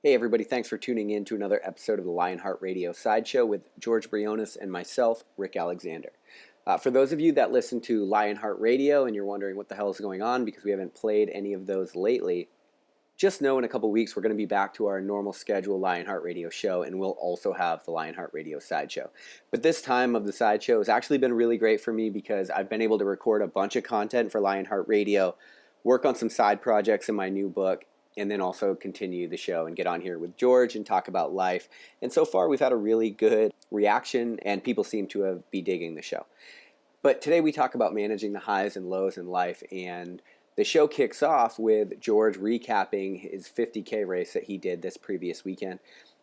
Hey everybody, thanks for tuning in to another episode of the LionHeart Radio Sides Show with George Briones and myself, Rick Alexander. For those of you that listen to LionHeart Radio and you're wondering what the hell is going on because we haven't played any of those lately, just know in a couple weeks we're going to be back to our normal schedule LionHeart Radio show, and we'll also have the LionHeart Radio Side Show. But this time of the Side Show has actually been really great for me because I've been able to record a bunch of content for LionHeart Radio, work on some side projects in my new book, and then also continue the show and get on here with George and talk about life. And so far we've had a really good reaction and people seem to be digging the show. But today we talk about managing the highs and lows in life, and the show kicks off with George recapping his 50K race that he did this previous weekend.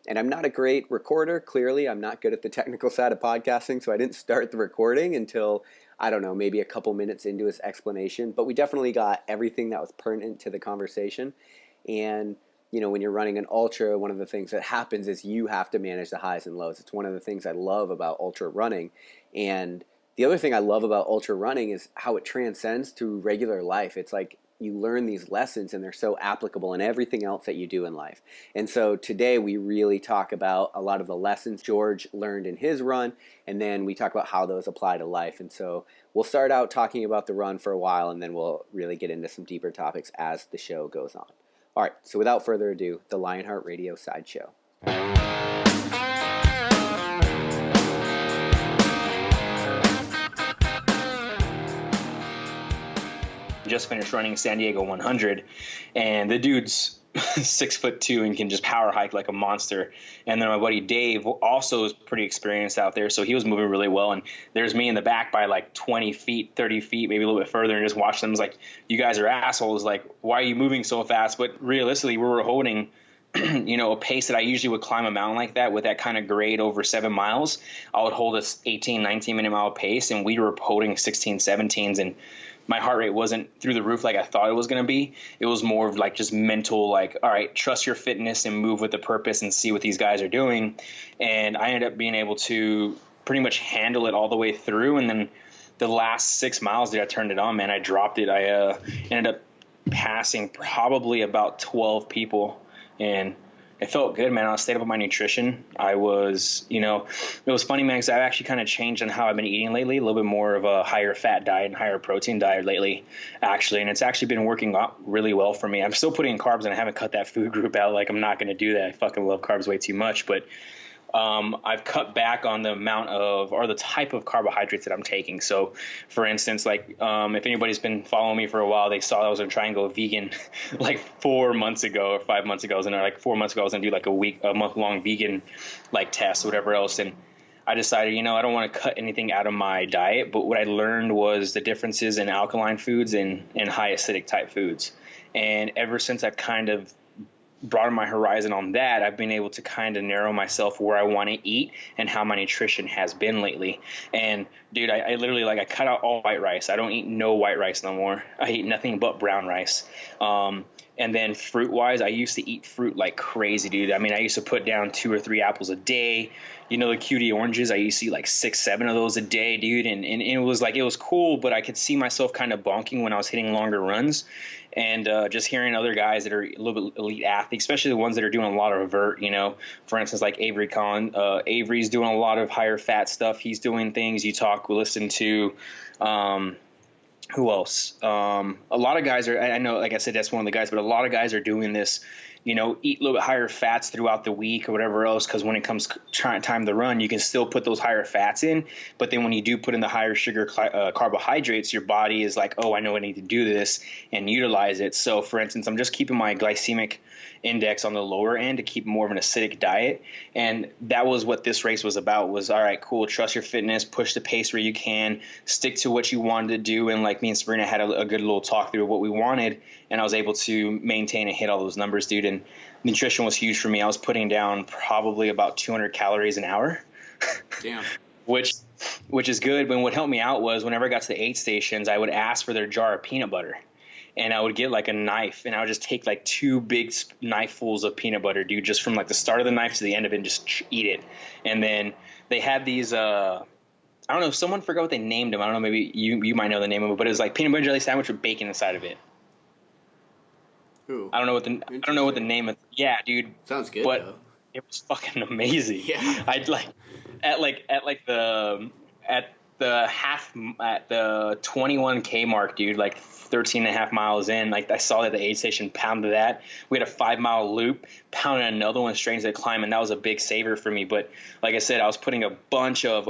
And I'm not a great recorder, clearly. I'm not good at the technical side of podcasting, so I didn't start the recording until, I don't know, maybe a couple minutes into his explanation. But we definitely got everything that was pertinent to the conversation. And, you know, when you're running an ultra, one of the things that happens is you have to manage the highs and lows. It's one of the things I love about ultra running. And the other thing I love about ultra running is how it transcends to regular life. It's like you learn these lessons and they're so applicable in everything else that you do in life. And so today we really talk about a lot of the lessons George learned in his run, and then we talk about how those apply to life. And so we'll start out talking about the run for a while, and then we'll really get into some deeper topics as the show goes on. All right, so without further ado, the LionHeart Radio Side Show. Just finished running San Diego 100, and the dude's 6'2" and can just power hike like a monster. And then my buddy Dave also is pretty experienced out there, so he was moving really well. And there's me in the back by like 20 feet, 30 feet, maybe a little bit further, and just watch them. It's like, you guys are assholes. Like, why are you moving so fast? But realistically, we were holding a pace that I usually would climb a mountain like that with that kind of grade over 7 miles. I would hold a 18, 19 minute mile pace, and we were holding 16, 17s, and my heart rate wasn't through the roof like I thought it was going to be. It was more of like just mental, like, all right, trust your fitness and move with the purpose and see what these guys are doing. And I ended up being able to pretty much handle it all the way through. And then the last 6 miles that I turned it on, man, I dropped it. I ended up passing probably about 12 people, and it felt good, man. I stayed up on my nutrition. I was, it was funny, man, because I've actually kind of changed on how I've been eating lately, a little bit more of a higher fat diet and higher protein diet lately, actually. And it's actually been working out really well for me. I'm still putting in carbs, and I haven't cut that food group out. Like, I'm not going to do that. I fucking love carbs way too much. But I've cut back on the amount of, or the type of carbohydrates that I'm taking. So for instance, like, if anybody's been following me for a while, they saw I was going to try and go vegan like 4 months ago or 5 months ago. Like 4 months ago, I was going to do like a month long vegan like test or whatever else. And I decided, I don't want to cut anything out of my diet. But what I learned was the differences in alkaline foods and high acidic type foods. And ever since I've kind of broaden my horizon on that, I've been able to kind of narrow myself where I want to eat and how my nutrition has been lately. And dude, I literally, like, I cut out all white rice. I don't eat no white rice no more. I eat nothing but brown rice. And then fruit wise, I used to eat fruit like crazy, dude. I mean, I used to put down 2 or 3 apples a day. The cutie oranges, I used to eat like 6, 7 of those a day, dude. And it was like, it was cool, but I could see myself kind of bonking when I was hitting longer runs. And just hearing other guys that are a little bit elite athletes, especially the ones that are doing a lot of vert, for instance, like Avery Collins. Avery's doing a lot of higher fat stuff. He's doing things. Listen to, who else? A lot of guys are, I know, like I said, that's one of the guys, but a lot of guys are doing this, eat a little bit higher fats throughout the week or whatever else, because when it comes time to run, you can still put those higher fats in. But then when you do put in the higher sugar carbohydrates, your body is like, oh, I know I need to do this and utilize it. So, for instance, I'm just keeping my glycemic index on the lower end to keep more of an acidic diet. And that was what this race was about, was, all right, cool, trust your fitness, push the pace where you can, stick to what you wanted to do. And like me and Sabrina had a good little talk through what we wanted, and I was able to maintain and hit all those numbers, dude. And nutrition was huge for me. I was putting down probably about 200 calories an hour. Damn. which is good. But what helped me out was whenever I got to the aid stations, I would ask for their jar of peanut butter. And I would get like a knife, and I would just take like 2 big knifeluls of peanut butter, dude, just from like the start of the knife to the end of it, and just eat it. And then they had these, I don't know, someone forgot what they named them. I don't know, maybe you might know the name of it, but it was like peanut butter jelly sandwich with bacon inside of it. Ooh, I don't know what the name of. Yeah, dude. Sounds good, but though. it was fucking amazing. Yeah. I'd at the 21K mark, dude, like 13 and a half miles in, like I saw that the aid station pounded that. We had a 5 mile loop, pounded another one straight into the climb, and that was a big saver for me. But like I said, I was putting a bunch of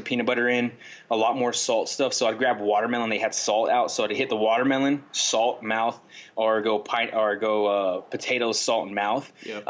peanut butter in, a lot more salt stuff. So I'd grab watermelon. They had salt out, so I'd hit the watermelon, salt, mouth, or go potatoes, salt, and mouth. Yep.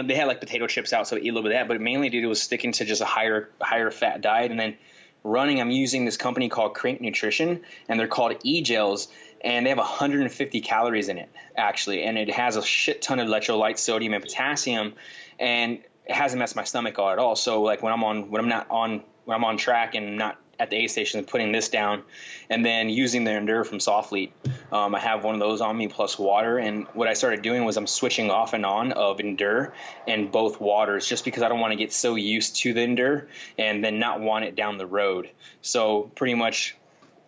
They had like potato chips out, so I'd eat a little bit of that. But mainly, dude, it was sticking to just a higher fat diet. And then running, I'm using this company called Crank Nutrition, and they're called E-Gels, and they have 150 calories in it, actually. And it has a shit ton of electrolytes, sodium, and potassium, and it hasn't messed my stomach at all. So like when I'm on track and not at the aid station, putting this down, and then using the Endure from Softlead. I have one of those on me plus water, and what I started doing was I'm switching off and on of Endure and both waters, just because I don't want to get so used to the Endure and then not want it down the road. So pretty much,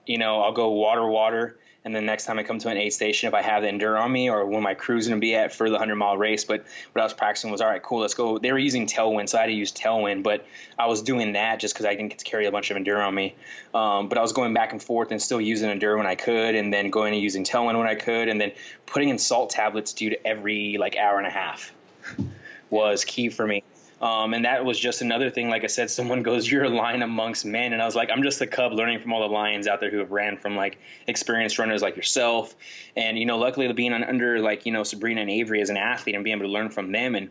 I'll go water, and then next time I come to an aid station, if I have the Endure on me or when my crew's going to be at for the 100-mile race. But what I was practicing was, all right, cool, let's go. They were using Tailwind, so I had to use Tailwind, but I was doing that just because I didn't get to carry a bunch of Endure on me. But I was going back and forth and still using Endure when I could, and then going and using Tailwind when I could, and then putting in salt tablets, dude, every like hour and a half was key for me. And that was just another thing. Like I said, someone goes, "You're a lion amongst men." And I was like, I'm just a cub learning from all the lions out there who have ran from like experienced runners like yourself. And, luckily being under like, Sabrina and Avery as an athlete and being able to learn from them. And,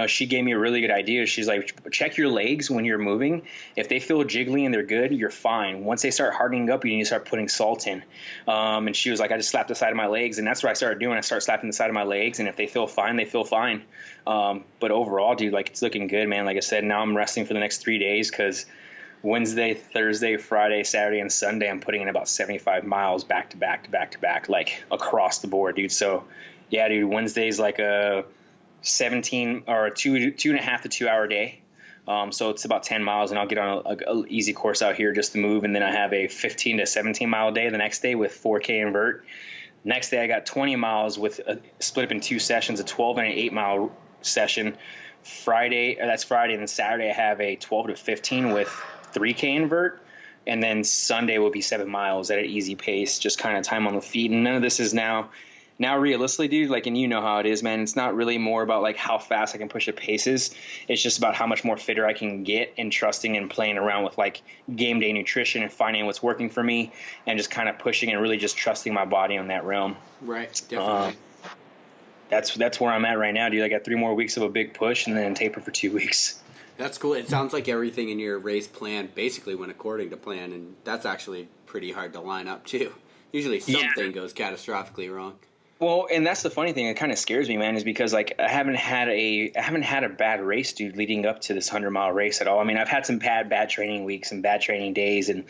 she gave me a really good idea. She's like, check your legs when you're moving. If they feel jiggly and they're good, you're fine. Once they start hardening up, you need to start putting salt in. And she was like, I just slapped the side of my legs. And that's what I started doing. I started slapping the side of my legs. And if they feel fine, they feel fine. But overall, dude, like it's looking good, man. Like I said, now I'm resting for the next 3 days because Wednesday, Thursday, Friday, Saturday, and Sunday, I'm putting in about 75 miles back to back, like across the board, dude. So yeah, dude, Wednesday's like a 17 or a 2.5 to 2 hour day. So it's about 10 miles, and I'll get on a easy course out here just to move. And then I have a 15 to 17 mile day the next day with 4K invert. Next day, I got 20 miles with split up in two sessions, a 12 and an 8 mile session. That's Friday, and then Saturday I have a 12 to 15 with 3K invert, and then Sunday will be 7 miles at an easy pace, just kind of time on the feet. And none of this is now realistically, dude, like, and you know how it is, man. It's not really more about like how fast I can push the paces. It's just about how much more fitter I can get, and trusting and playing around with like game day nutrition and finding what's working for me, and just kind of pushing and really just trusting my body on that realm. Right, definitely. That's where I'm at right now, dude. I got 3 more weeks of a big push and then taper for 2 weeks. That's cool. It sounds like everything in your race plan basically went according to plan, and that's actually pretty hard to line up too. Usually something goes catastrophically wrong. Well, and that's the funny thing that kind of scares me, man, is because like I haven't had a bad race, dude, leading up to this 100-mile race at all. I mean, I've had some bad training weeks and bad training days, and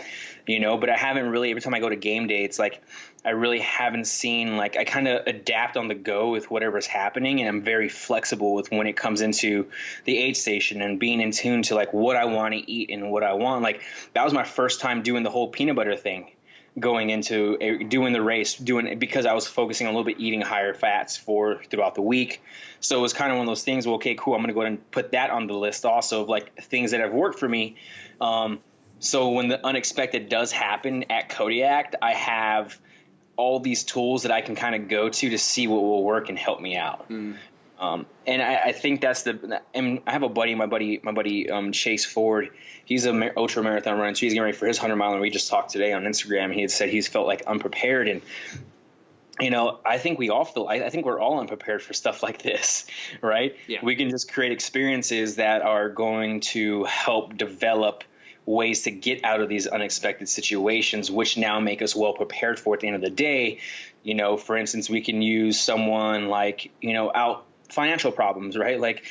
but I haven't really. Every time I go to game day, it's like I really haven't seen, like, I kind of adapt on the go with whatever's happening, and I'm very flexible with when it comes into the aid station and being in tune to like what I want to eat and what I want. Like that was my first time doing the whole peanut butter thing. Going into doing the race, because I was focusing on a little bit eating higher fats throughout the week. So it was kind of one of those things. Well, okay, cool. I'm going to go ahead and put that on the list also of like things that have worked for me. So when the unexpected does happen at Kodiak, I have all these tools that I can kind of go to see what will work and help me out. And I think that's and I have a buddy, my buddy Chase Ford. He's an ultra marathon runner, so he's getting ready for his 100-mile, and we just talked today on Instagram. He had said he's felt like unprepared, and I think we're all unprepared for stuff like this, right? Yeah. We can just create experiences that are going to help develop ways to get out of these unexpected situations, which now make us well prepared for at the end of the day. For instance, we can use someone like, out financial problems, right? Like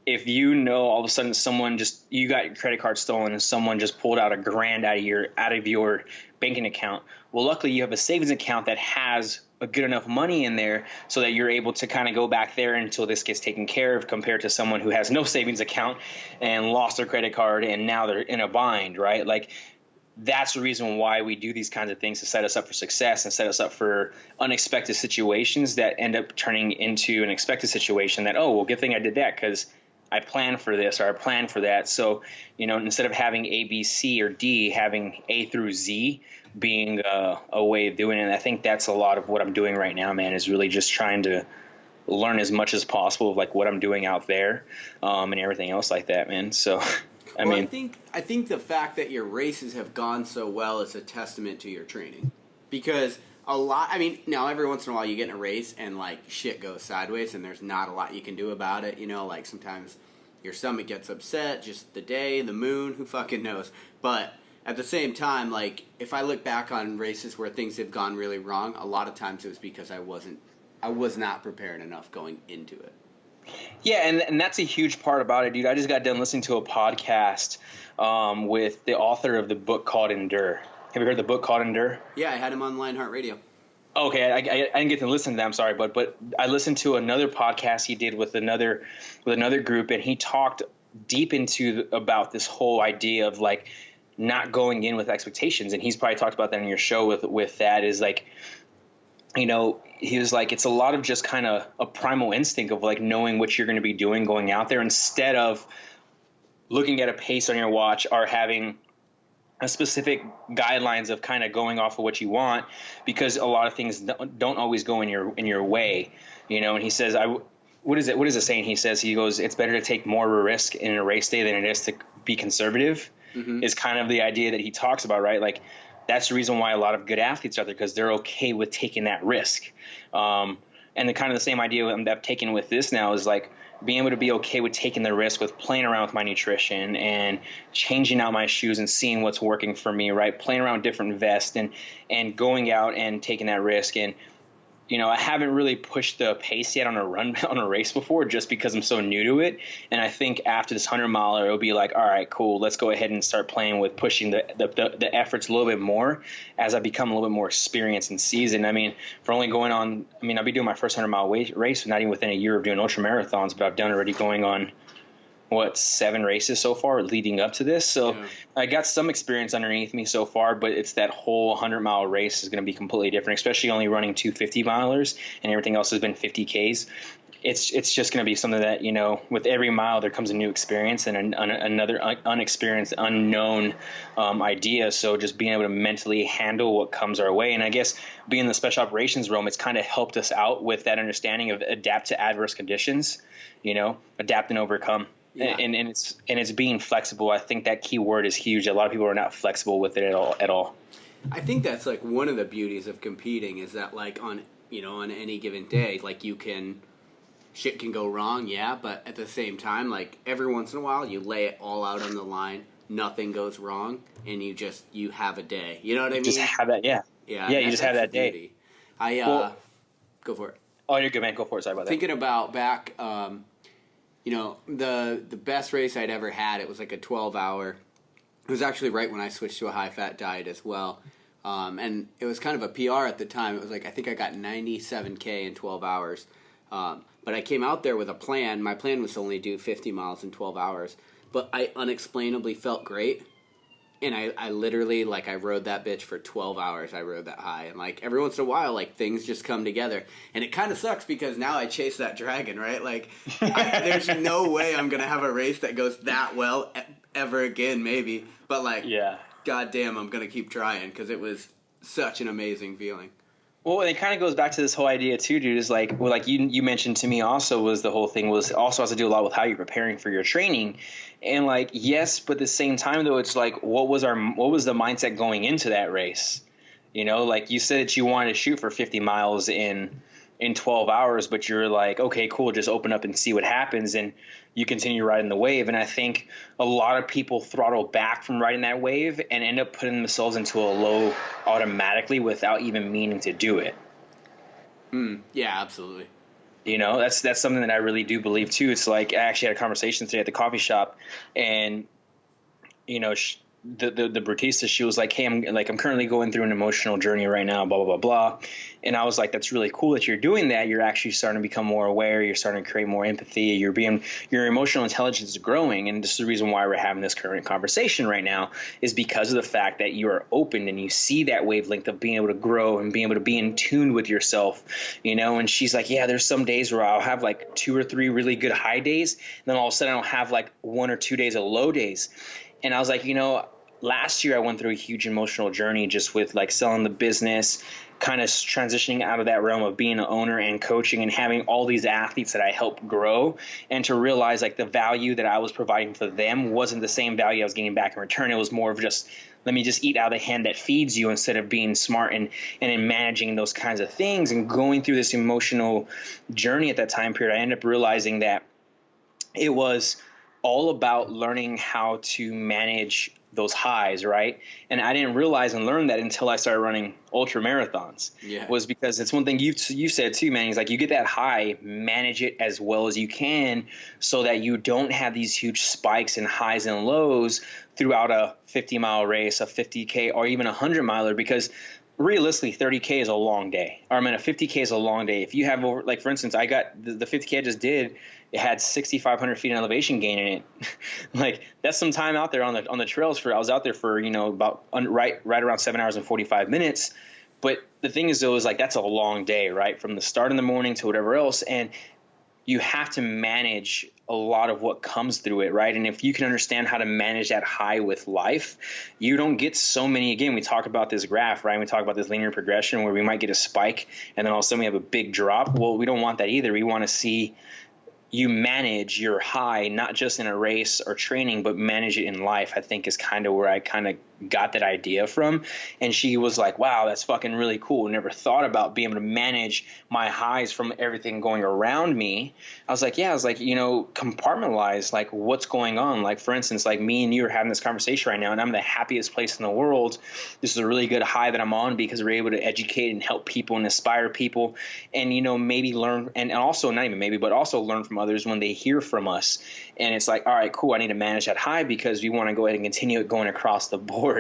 if all of a sudden you got your credit card stolen and someone just pulled out $1,000 out of your banking account. Well, luckily you have a savings account that has a good enough money in there so that you're able to kind of go back there until this gets taken care of, compared to someone who has no savings account and lost their credit card and now they're in a bind, right? Like that's the reason why we do these kinds of things, to set us up for success and set us up for unexpected situations that end up turning into an expected situation that, oh, well, good thing I did that because I planned for this or I planned for that. So, instead of having A, B, C, or D, having A through Z being a way of doing it. And I think that's a lot of what I'm doing right now, man, is really just trying to learn as much as possible of like what I'm doing out there and everything else like that, man. So I think the fact that your races have gone so well is a testament to your training, because now every once in a while you get in a race and like shit goes sideways and there's not a lot you can do about it. Like sometimes your stomach gets upset, just the day, the moon, who fucking knows. But at the same time, like if I look back on races where things have gone really wrong, a lot of times it was because I was not prepared enough going into it. Yeah, and that's a huge part about it, dude. I just got done listening to a podcast with the author of the book called Endure. Have you heard the book called Endure? Yeah, I had him on LionHeart Radio. Okay, I didn't get to listen to that. I'm sorry, but I listened to another podcast he did with another group, and he talked deep about this whole idea of like not going in with expectations. And he's probably talked about that in your show with that, is like, he was like, it's a lot of just kind of a primal instinct of like knowing what you're going to be doing going out there, instead of looking at a pace on your watch or having a specific guidelines of kind of going off of what you want, because a lot of things don't always go in your way, and he says, what is it saying? He goes, it's better to take more risk in a race day than it is to be conservative. Mm-hmm. Is kind of the idea that he talks about, right? Like, that's the reason why a lot of good athletes are there, because they're okay with taking that risk. And the kind of the same idea that I've taken with this now is like being able to be okay with taking the risk with playing around with my nutrition and changing out my shoes and seeing what's working for me, right? Playing around with different vests and going out and taking that risk. And, I haven't really pushed the pace yet on a race before, just because I'm so new to it. And I think after this 100-miler, it'll be like, all right, cool, let's go ahead and start playing with pushing the efforts a little bit more as I become a little bit more experienced and seasoned. I mean, for only going on, I'll be doing my first 100-mile race not even within a year of doing ultra marathons, but I've done already going on 7 races so far leading up to this. So yeah. I got some experience underneath me so far, but it's that whole 100-mile race is going to be completely different, especially only running 2 50-milers and everything else has been 50Ks. It's just going to be something that, with every mile there comes a new experience and another unexperienced, unknown idea. So just being able to mentally handle what comes our way. And I guess being in the special operations realm, it's kind of helped us out with that understanding of adapt to adverse conditions, adapt and overcome. Yeah. And it's being flexible. I think that key word is huge. A lot of people are not flexible with it at all. I think that's like one of the beauties of competing, is that like on any given day, like shit can go wrong, yeah, but at the same time, like every once in a while you lay it all out on the line, nothing goes wrong, and you have a day. You know what I mean? Just have that, yeah. Yeah, you just have that day. Go for it. Oh, you're good, man. Go for it. Sorry about that. Thinking about back, the best race I'd ever had, it was like a 12-hour. It was actually right when I switched to a high-fat diet as well. And it was kind of a PR at the time. It was like, I think I got 97K in 12 hours. But I came out there with a plan. My plan was to only do 50 miles in 12 hours. But I unexplainably felt great. And I literally, like, I rode that bitch for 12 hours. I rode that high. And, like, every once in a while, like, things just come together. And it kind of sucks because now I chase that dragon, right? Like, there's no way I'm going to have a race that goes that well ever again, maybe. But, like, yeah. Goddamn, I'm going to keep trying because it was such an amazing feeling. Well, it kind of goes back to this whole idea, too, dude, is like, well, like you mentioned to me also was the whole thing was also has to do a lot with how you're preparing for your training. And like, yes, but at the same time, though, it's like, what was the mindset going into that race? Like you said that you wanted to shoot for 50 miles in 12 hours, but you're like, okay, cool, just open up and see what happens. And you continue riding the wave. And I think a lot of people throttle back from riding that wave and end up putting themselves into a low automatically without even meaning to do it. Yeah, absolutely. That's something that I really do believe too. It's like, I actually had a conversation today at the coffee shop, and the Batista, she was like, hey, I'm currently going through an emotional journey right now, blah, blah, blah, blah. And I was like, that's really cool that you're doing that. You're actually starting to become more aware. You're starting to create more empathy. Your emotional intelligence is growing. And this is the reason why we're having this current conversation right now, is because of the fact that you are open and you see that wavelength of being able to grow and being able to be in tune with yourself, And she's like, yeah, there's some days where I'll have like 2 or 3 really good high days. And then all of a sudden I'll have like 1 or 2 days of low days. And I was like, last year I went through a huge emotional journey just with like selling the business, kind of transitioning out of that realm of being an owner and coaching and having all these athletes that I helped grow, and to realize like the value that I was providing for them wasn't the same value I was getting back in return. It was more of just, let me just eat out of the hand that feeds you, instead of being smart and in managing those kinds of things. And going through this emotional journey at that time period, I ended up realizing that it was all about learning how to manage those highs, right? And I didn't realize and learn that until I started running ultra marathons. Yeah. Was because it's one thing you said too, man. It's like, you get that high, manage it as well as you can, so that you don't have these huge spikes and highs and lows throughout a 50-mile race, a 50K, or even a 100-miler, because realistically, 30K is a long day. Or I mean, a 50K is a long day. If you have over, like for instance, I got the 50K I just did, it had 6,500 feet in elevation gain in it. Like, that's some time out there on the trails. I was out there for, about right around 7 hours and 45 minutes. But the thing is, though, is like, that's a long day, right? From the start in the morning to whatever else. And you have to manage a lot of what comes through it, right? And if you can understand how to manage that high with life, you don't get so many. Again, we talk about this graph, right? We talk about this linear progression where we might get a spike and then all of a sudden we have a big drop. Well, we don't want that either. We want to see you manage your high, not just in a race or training, but manage it in life, I think is kind of where I kind of got that idea from. And she was like, wow, that's fucking really cool. Never thought about being able to manage my highs from everything going around me. I was like, compartmentalize like what's going on. Like, for instance, like me and you are having this conversation right now, and I'm the happiest place in the world. This is a really good high that I'm on because we're able to educate and help people and inspire people, and, maybe learn, and also not even maybe, but also learn from others when they hear from us. And it's like, all right, cool, I need to manage that high because we want to go ahead and continue it going across the board.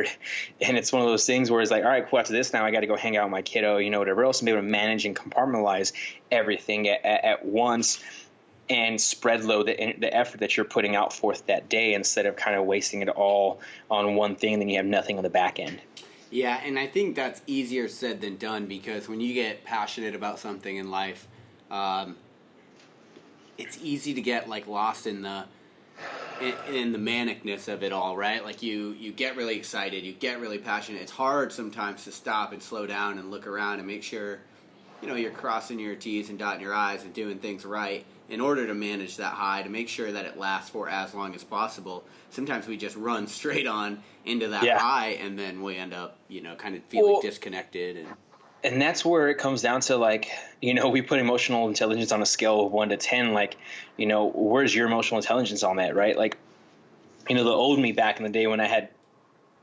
And it's one of those things where it's like, all right, cool, after this now I got to go hang out with my kiddo, whatever else, and be able to manage and compartmentalize everything at once, and spread load the effort that you're putting out forth that day, instead of kind of wasting it all on one thing and then you have nothing on the back end. Yeah, and I think that's easier said than done, because when you get passionate about something in life, it's easy to get like lost in the manicness of it all, right? Like you get really excited, you get really passionate. It's hard sometimes to stop and slow down and look around and make sure, you're crossing your T's and dotting your I's and doing things right in order to manage that high, to make sure that it lasts for as long as possible. Sometimes we just run straight on into that high, and then we end up, kind of feeling disconnected. And that's where it comes down to, like, we put emotional intelligence on a scale of 1 to 10. Like, where's your emotional intelligence on that, right? Like, the old me back in the day when I had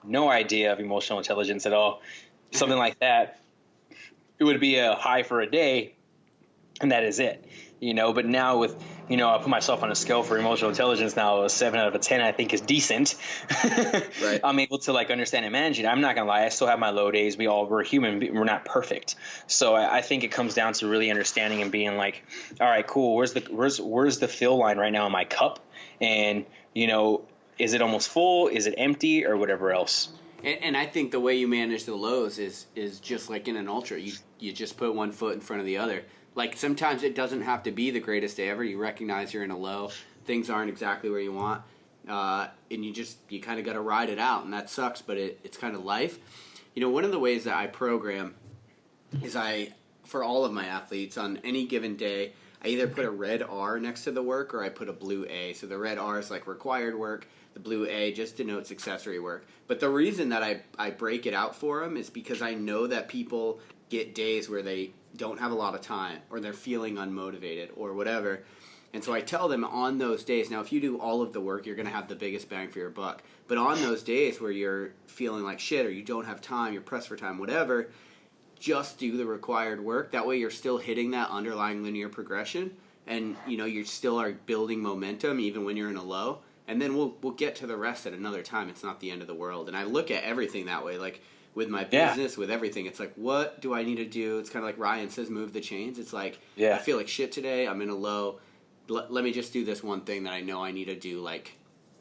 no idea of emotional intelligence at all, something like that, it would be a high for a day, and that is it. But now with, I put myself on a scale for emotional intelligence now, a 7 out of a 10, I think is decent. Right. I'm able to like understand and manage it. I'm not gonna lie, I still have my low days. We're human, we're not perfect. So I think it comes down to really understanding and being like, all right, cool, where's the fill line right now in my cup? And, is it almost full? Is it empty, or whatever else? And I think the way you manage the lows is just like in an ultra. You just put one foot in front of the other. Like, sometimes it doesn't have to be the greatest day ever. You recognize you're in a low. Things aren't exactly where you want. And you kind of got to ride it out. And that sucks, but it's kind of life. One of the ways that I program is for all of my athletes, on any given day, I either put a red R next to the work or I put a blue A. So the red R is like required work. The blue A just denotes accessory work. But the reason that I break it out for them is because I know that people get days where they don't have a lot of time, or they're feeling unmotivated or whatever. And so I tell them on those days, now if you do all of the work, you're going to have the biggest bang for your buck. But on those days where you're feeling like shit, or you don't have time, you're pressed for time, whatever, just do the required work. That way you're still hitting that underlying linear progression, and you still are building momentum even when you're in a low. and then we'll get to the rest at another time. It's not the end of the world. And I look at everything that way. Like with my business, with everything, it's like, what do I need to do? It's kind of like Ryan says, move the chains. It's like, I feel like shit today. I'm in a low. Let me just do this one thing that I know I need to do, like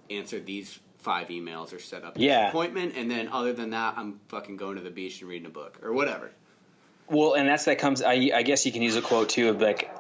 answer these 5 emails or set up this appointment, and then other than that, I'm fucking going to the beach and reading a book or whatever. Well, and that comes. I guess you can use a quote too of like,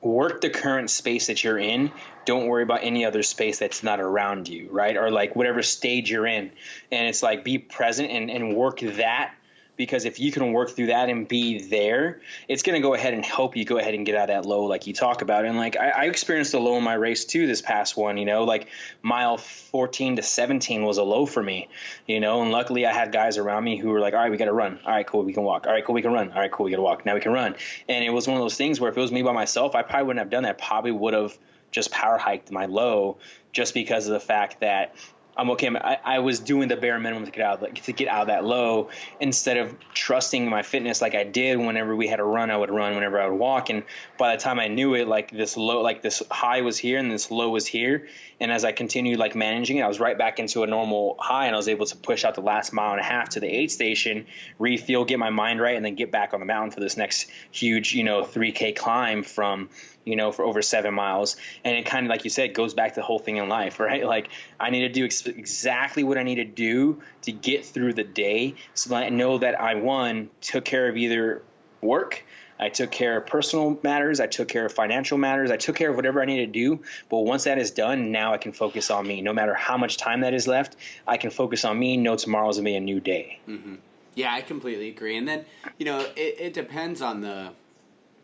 work the current space that you're in. Don't worry about any other space that's not around you, right? Or like whatever stage you're in, and it's like be present and work that. Because if you can work through that and be there, it's going to go ahead and help you go ahead and get out of that low like you talk about. And like I experienced a low in my race too this past one, you know, like mile 14 to 17 was a low for me, you know, and luckily I had guys around me who were like, all right, we got to run. All right, cool, we can walk. All right, cool, we can run. All right, cool, we got to walk. Now we can run. And it was one of those things where if it was me by myself, I probably wouldn't have done that. Probably would have just power hiked my low just because of the fact that I'm okay. I was doing the bare minimum to get out of that low instead of trusting my fitness like I did. Whenever we had a run, I would run. Whenever I would walk, and by the time I knew it, like this low, like this high was here and this low was here. And as I continued like managing it, I was right back into a normal high, and I was able to push out the last mile and a half to the aid station, refuel, get my mind right, and then get back on the mountain for this next huge, 3K climb from, for over 7 miles. And it kind of, like you said, goes back to the whole thing in life, right? Like I need to do exactly what I need to do to get through the day so that I know that I, took care of either work, I took care of personal matters, I took care of financial matters, I took care of whatever I need to do. But once that is done, now I can focus on me. No matter how much time that is left, I can focus on me, know tomorrow's going to be a new day. Mm-hmm. Yeah, I completely agree. And then, it depends on the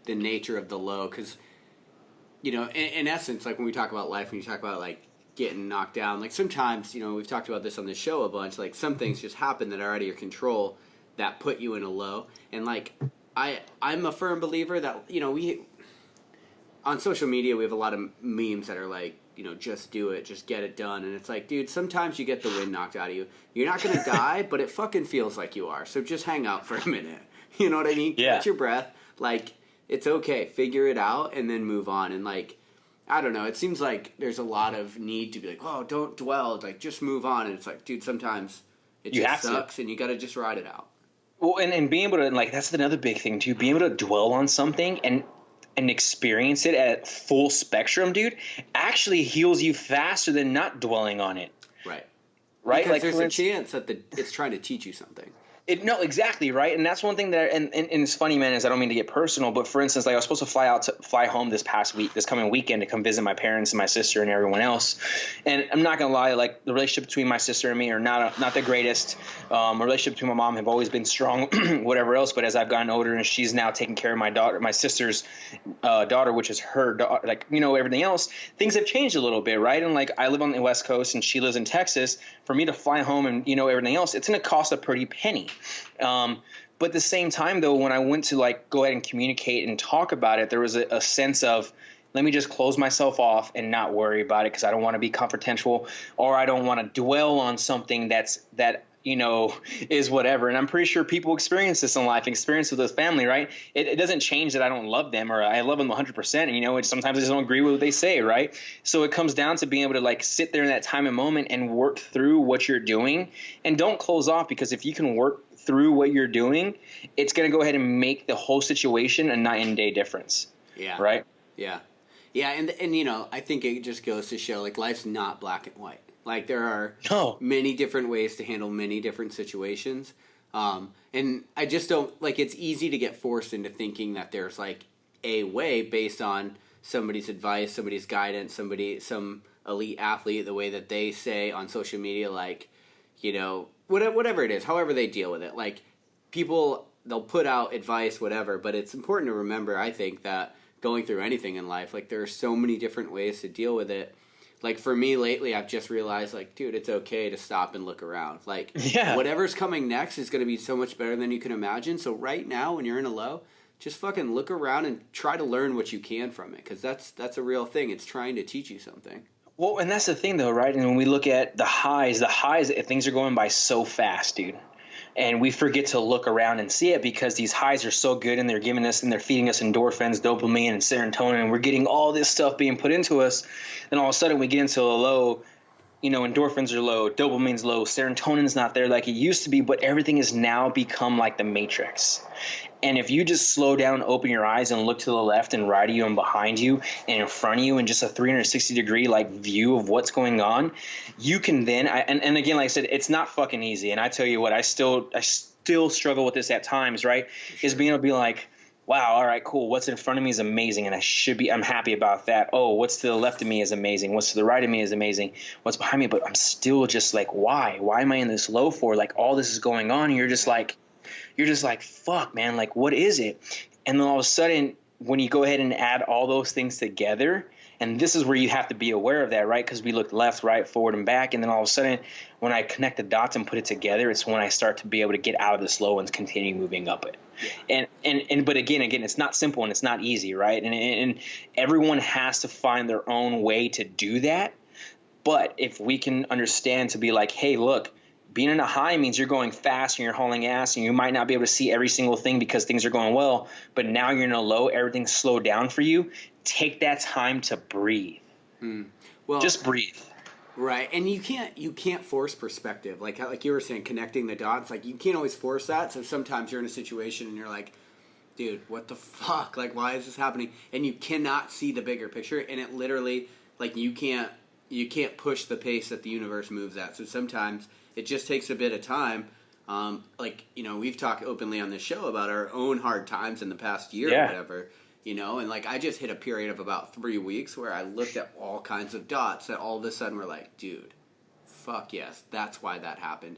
nature of the low, because in essence, like when we talk about life, when you talk about like getting knocked down, like sometimes, we've talked about this on the show a bunch, like some things just happen that are out of your control that put you in a low. And like, I'm a firm believer that, we, on social media, we have a lot of memes that are like, just do it, just get it done. And it's like, dude, sometimes you get the wind knocked out of you. You're not going to die, but it fucking feels like you are. So just hang out for a minute. You know what I mean? Yeah. Catch your breath. Like, it's okay. Figure it out and then move on. And like, I don't know. It seems like there's a lot of need to be like, oh, don't dwell. Like, just move on. And it's like, dude, sometimes it just sucks and you got to just ride it out. Well, and being able to, like, that's another big thing too. Being able to dwell on something and experience it at full spectrum, dude, actually heals you faster than not dwelling on it. Right. Right? Because like there's a chance that it's trying to teach you something. No, exactly, right? And that's one thing that, and it's funny, man, is I don't mean to get personal, but for instance, like I was supposed to fly home this coming weekend to come visit my parents and my sister and everyone else. And I'm not going to lie, like the relationship between my sister and me are not the greatest. Relationship between my mom have always been strong, whatever else. But as I've gotten older and she's now taking care of my sister's daughter, which is her daughter, like, everything else, things have changed a little bit, right? And like I live on the West Coast and she lives in Texas. For me to fly home and, everything else, it's going to cost a pretty penny. But at the same time, though, when I went to like go ahead and communicate and talk about it, there was a sense of, let me just close myself off and not worry about it because I don't want to be confrontational or I don't want to dwell on something that is whatever. And I'm pretty sure people experience this in life, experience with their family, right? It doesn't change that I don't love them or I love them 100%. And, sometimes I just don't agree with what they say, right? So it comes down to being able to like sit there in that time and moment and work through what you're doing and don't close off, because if you can work through what you're doing, it's going to go ahead and make the whole situation a night and day difference. Yeah. Right? Yeah. Yeah. And I think it just goes to show like life's not black and white. Like there are many different ways to handle many different situations. And I just don't like, it's easy to get forced into thinking that there's like a way based on somebody's advice, somebody's guidance, some elite athlete, the way that they say on social media, like, whatever it is, however they deal with it. Like people, they'll put out advice, whatever, but it's important to remember, I think, that going through anything in life, like there are so many different ways to deal with it. Like for me lately, I've just realized like, dude, it's okay to stop and look around. Like whatever's coming next is going to be so much better than you can imagine. So right now when you're in a low, just fucking look around and try to learn what you can from it. Cause that's a real thing. It's trying to teach you something. Well, and that's the thing though, right? And when we look at the highs, things are going by so fast, dude. And we forget to look around and see it because these highs are so good and they're giving us and they're feeding us endorphins, dopamine, and serotonin, and we're getting all this stuff being put into us. Then all of a sudden we get into a low endorphins are low, dopamine's low, serotonin's not there like it used to be, but everything has now become like the Matrix. And if you just slow down, open your eyes, and look to the left and right of you and behind you and in front of you in just a 360-degree like view of what's going on, you can then and again, like I said, it's not fucking easy. And I tell you what, I still struggle with this at times, right? Sure. Is being able to be like, wow, all right, cool. What's in front of me is amazing, and I'm happy about that. Oh, what's to the left of me is amazing. What's to the right of me is amazing. What's behind me, but I'm still just like, why? Why am I in this low for? Like, all this is going on, and you're just like, fuck, man, like, what is it? And then all of a sudden, when you go ahead and add all those things together, and this is where you have to be aware of that, right? Because we look left, right, forward, and back, and then all of a sudden, when I connect the dots and put it together, it's when I start to be able to get out of this low and continue moving up it. Yeah. And but again, it's not simple and it's not easy, right? And everyone has to find their own way to do that. But if we can understand to be like, hey, look, being in a high means you're going fast and you're hauling ass, and you might not be able to see every single thing because things are going well, but now you're in a low, everything's slowed down for you. Take that time to breathe. Well, just breathe. Right, and you can't force perspective. Like you were saying, connecting the dots. Like, you can't always force that. So sometimes you're in a situation and you're like, dude, what the fuck? Like, why is this happening? And you cannot see the bigger picture. And it literally, like, you can't push the pace that the universe moves at. So sometimes it just takes a bit of time. We've talked openly on this show about our own hard times in the past year or whatever. And like, I just hit a period of about 3 weeks where I looked at all kinds of dots that all of a sudden were like, dude, fuck yes, that's why that happened.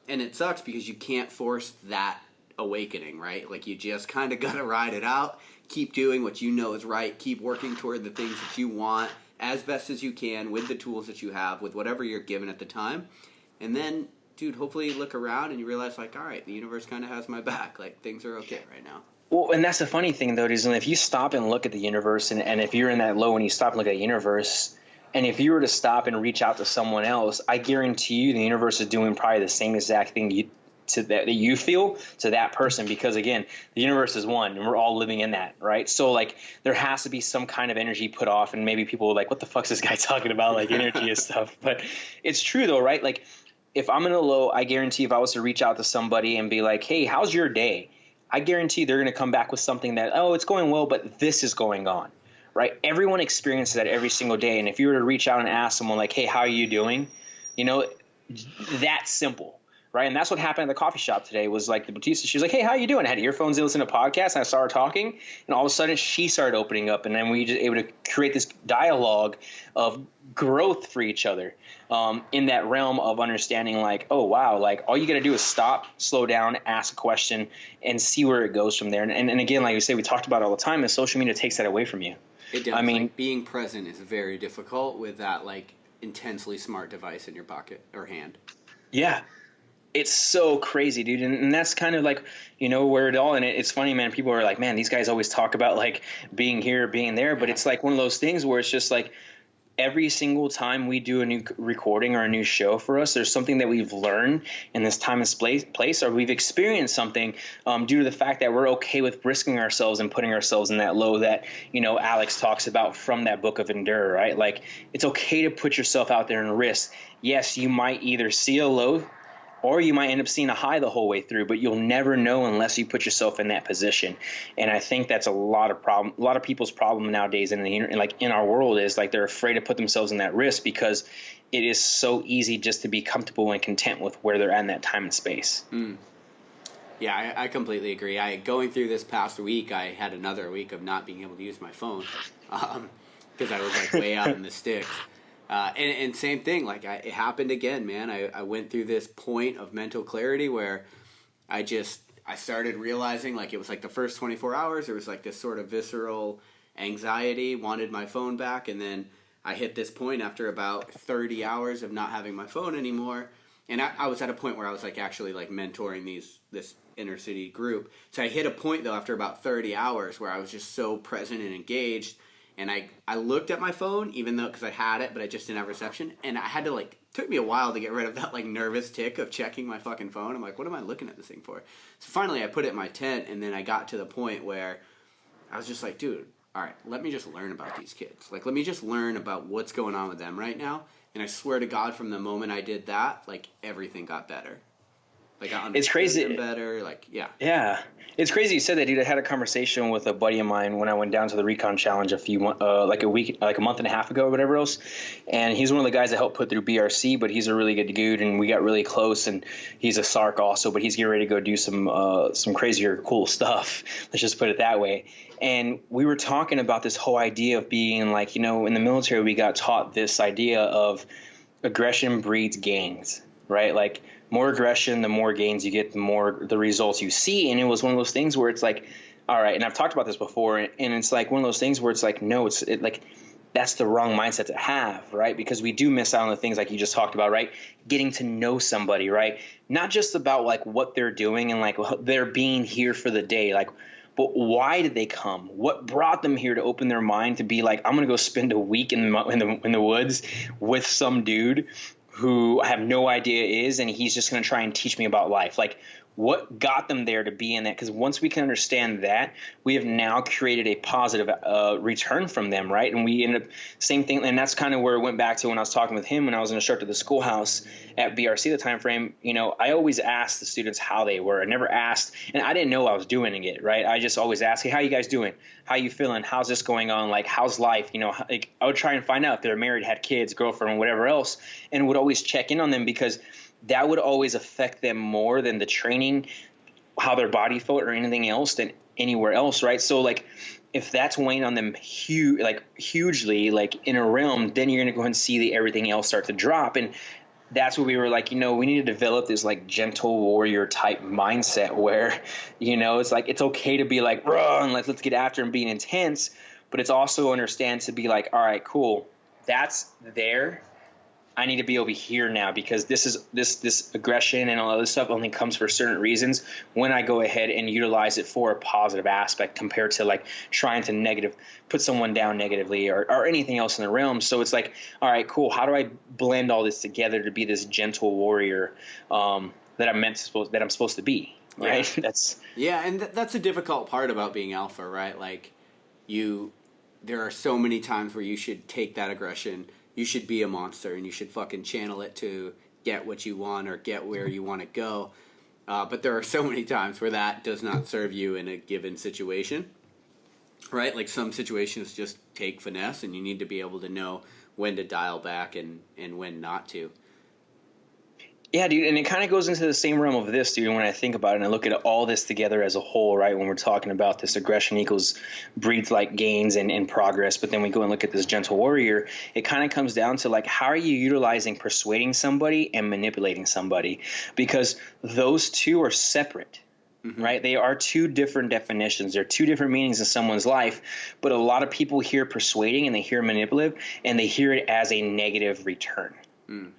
And it sucks because you can't force that awakening, right? Like, you just kind of got to ride it out, keep doing what you know is right, keep working toward the things that you want as best as you can with the tools that you have, with whatever you're given at the time. And then, dude, hopefully you look around and you realize, like, all right, the universe kind of has my back. Like, things are okay right now. Well, and that's the funny thing, though, is if you stop and look at the universe, and if you're in that low and you stop and look at the universe, and if you were to stop and reach out to someone else, I guarantee you the universe is doing probably the same exact thing that you feel to that person, because, again, the universe is one, and we're all living in that, right? So, like, there has to be some kind of energy put off, and maybe people are like, what the fuck's this guy talking about, like, energy and stuff? But it's true, though, right? Like, if I'm in a low, I guarantee if I was to reach out to somebody and be like, hey, how's your day? I guarantee they're going to come back with something that, oh, it's going well, but this is going on, right? Everyone experiences that every single day. And if you were to reach out and ask someone like, hey, how are you doing? That's simple, right? And that's what happened at the coffee shop today. Was like the Batista, she was like, hey, how are you doing? I had earphones in, listen to podcasts, and I saw her talking, and all of a sudden she started opening up, and then we just able to create this dialogue of growth for each other, in that realm of understanding, like, oh, wow, like, all you got to do is stop, slow down, ask a question, and see where it goes from there. And again, like you say, we talked about it all the time, is social media takes that away from you. It does. I mean, like, being present is very difficult with that, like, intensely smart device in your pocket or hand. Yeah. It's so crazy, dude. And that's kind of like, where it all, and it's funny, man, people are like, man, these guys always talk about like being here, being there, but it's like one of those things where it's just like, every single time we do a new recording or a new show for us, there's something that we've learned in this time and place, or we've experienced something due to the fact that we're okay with risking ourselves and putting ourselves in that low that, Alex talks about from that book of Endure, right? Like, it's okay to put yourself out there and risk. Yes, you might either see a low or you might end up seeing a high the whole way through, but you'll never know unless you put yourself in that position. And I think that's a lot of people's problem nowadays in our world is like they're afraid to put themselves in that risk because it is so easy just to be comfortable and content with where they're at in that time and space. Yeah, I completely agree. Going through this past week, I had another week of not being able to use my phone because I was like way out in the sticks. And same thing, like it happened again, man. I went through this point of mental clarity where I started realizing, like, it was like the first 24 hours, there was like this sort of visceral anxiety, wanted my phone back, and then I hit this point after about 30 hours of not having my phone anymore, and I was at a point where I was like actually like mentoring this inner city group. So I hit a point though after about 30 hours where I was just so present and engaged. And I looked at my phone, even though, because I had it, but I just didn't have reception. And I had to, like, took me a while to get rid of that, like, nervous tick of checking my fucking phone. I'm like, what am I looking at this thing for? So finally I put it in my tent, and then I got to the point where I was just like, dude, all right, let me just learn about these kids. Like, let me just learn about what's going on with them right now. And I swear to God, from the moment I did that, like, everything got better. Like, I understood them better. Like, yeah. Yeah. It's crazy you said that, dude. I had a conversation with a buddy of mine when I went down to the Recon Challenge like a month and a half ago or whatever else. And he's one of the guys that helped put through BRC, but he's a really good dude, and we got really close. And he's a SARC also, but he's getting ready to go do some crazier, cool stuff. Let's just put it that way. And we were talking about this whole idea of being like, in the military, we got taught this idea of aggression breeds gains, right? Like, more aggression, the more gains you get, the more the results you see. And it was one of those things where it's like, all right, and I've talked about this before, and it's like one of those things where it's like, no, like that's the wrong mindset to have, right? Because we do miss out on the things like you just talked about, right? Getting to know somebody, right? Not just about like what they're doing and like they're being here for the day, like, but why did they come? What brought them here to open their mind to be like, I'm going to go spend a week in the woods with some dude who I have no idea is, and he's just going to try and teach me about life. Like, what got them there to be in that? Because once we can understand that, we have now created a positive return from them, right? And we end up same thing, and that's kind of where it went back to when I was talking with him when I was an instructor at the schoolhouse at BRC. The time frame, I always asked the students how they were. I never asked, and I didn't know I was doing it, right? I just always asked, hey, how you guys doing? How you feeling? How's this going on? Like, how's life? Like, I would try and find out if they're married, had kids, girlfriend, whatever else, and would always check in on them because that would always affect them more than the training, how their body felt, or anything else than anywhere else, right? So, like, if that's weighing on them hugely, like in a realm, then you're going to go and see everything else start to drop. And that's what we were like, we need to develop this like gentle warrior type mindset where, it's like it's okay to be like, run, let's get after and being intense, but it's also understand to be like, all right, cool, that's there. I need to be over here now because this aggression and all this stuff only comes for certain reasons when I go ahead and utilize it for a positive aspect compared to like trying to put someone down negatively or anything else in the realm. So it's like, all right, cool. How do I blend all this together to be this gentle warrior that I'm supposed to be? Right. Yeah. And that's a difficult part about being alpha, right? Like there are so many times where you should take that aggression. You should be a monster, and you should fucking channel it to get what you want or get where you want to go. But there are so many times where that does not serve you in a given situation, right? Like some situations just take finesse, and you need to be able to know when to dial back and when not to. Yeah, dude, and it kind of goes into the same realm of this, dude, when I think about it and I look at all this together as a whole, right, when we're talking about this aggression equals breeds like gains and progress, but then we go and look at this gentle warrior, it kind of comes down to like, how are you utilizing persuading somebody and manipulating somebody? Because those two are separate. Mm-hmm. Right? They are two different definitions. They're two different meanings in someone's life, but a lot of people hear persuading and they hear manipulative and they hear it as a negative return. Mm.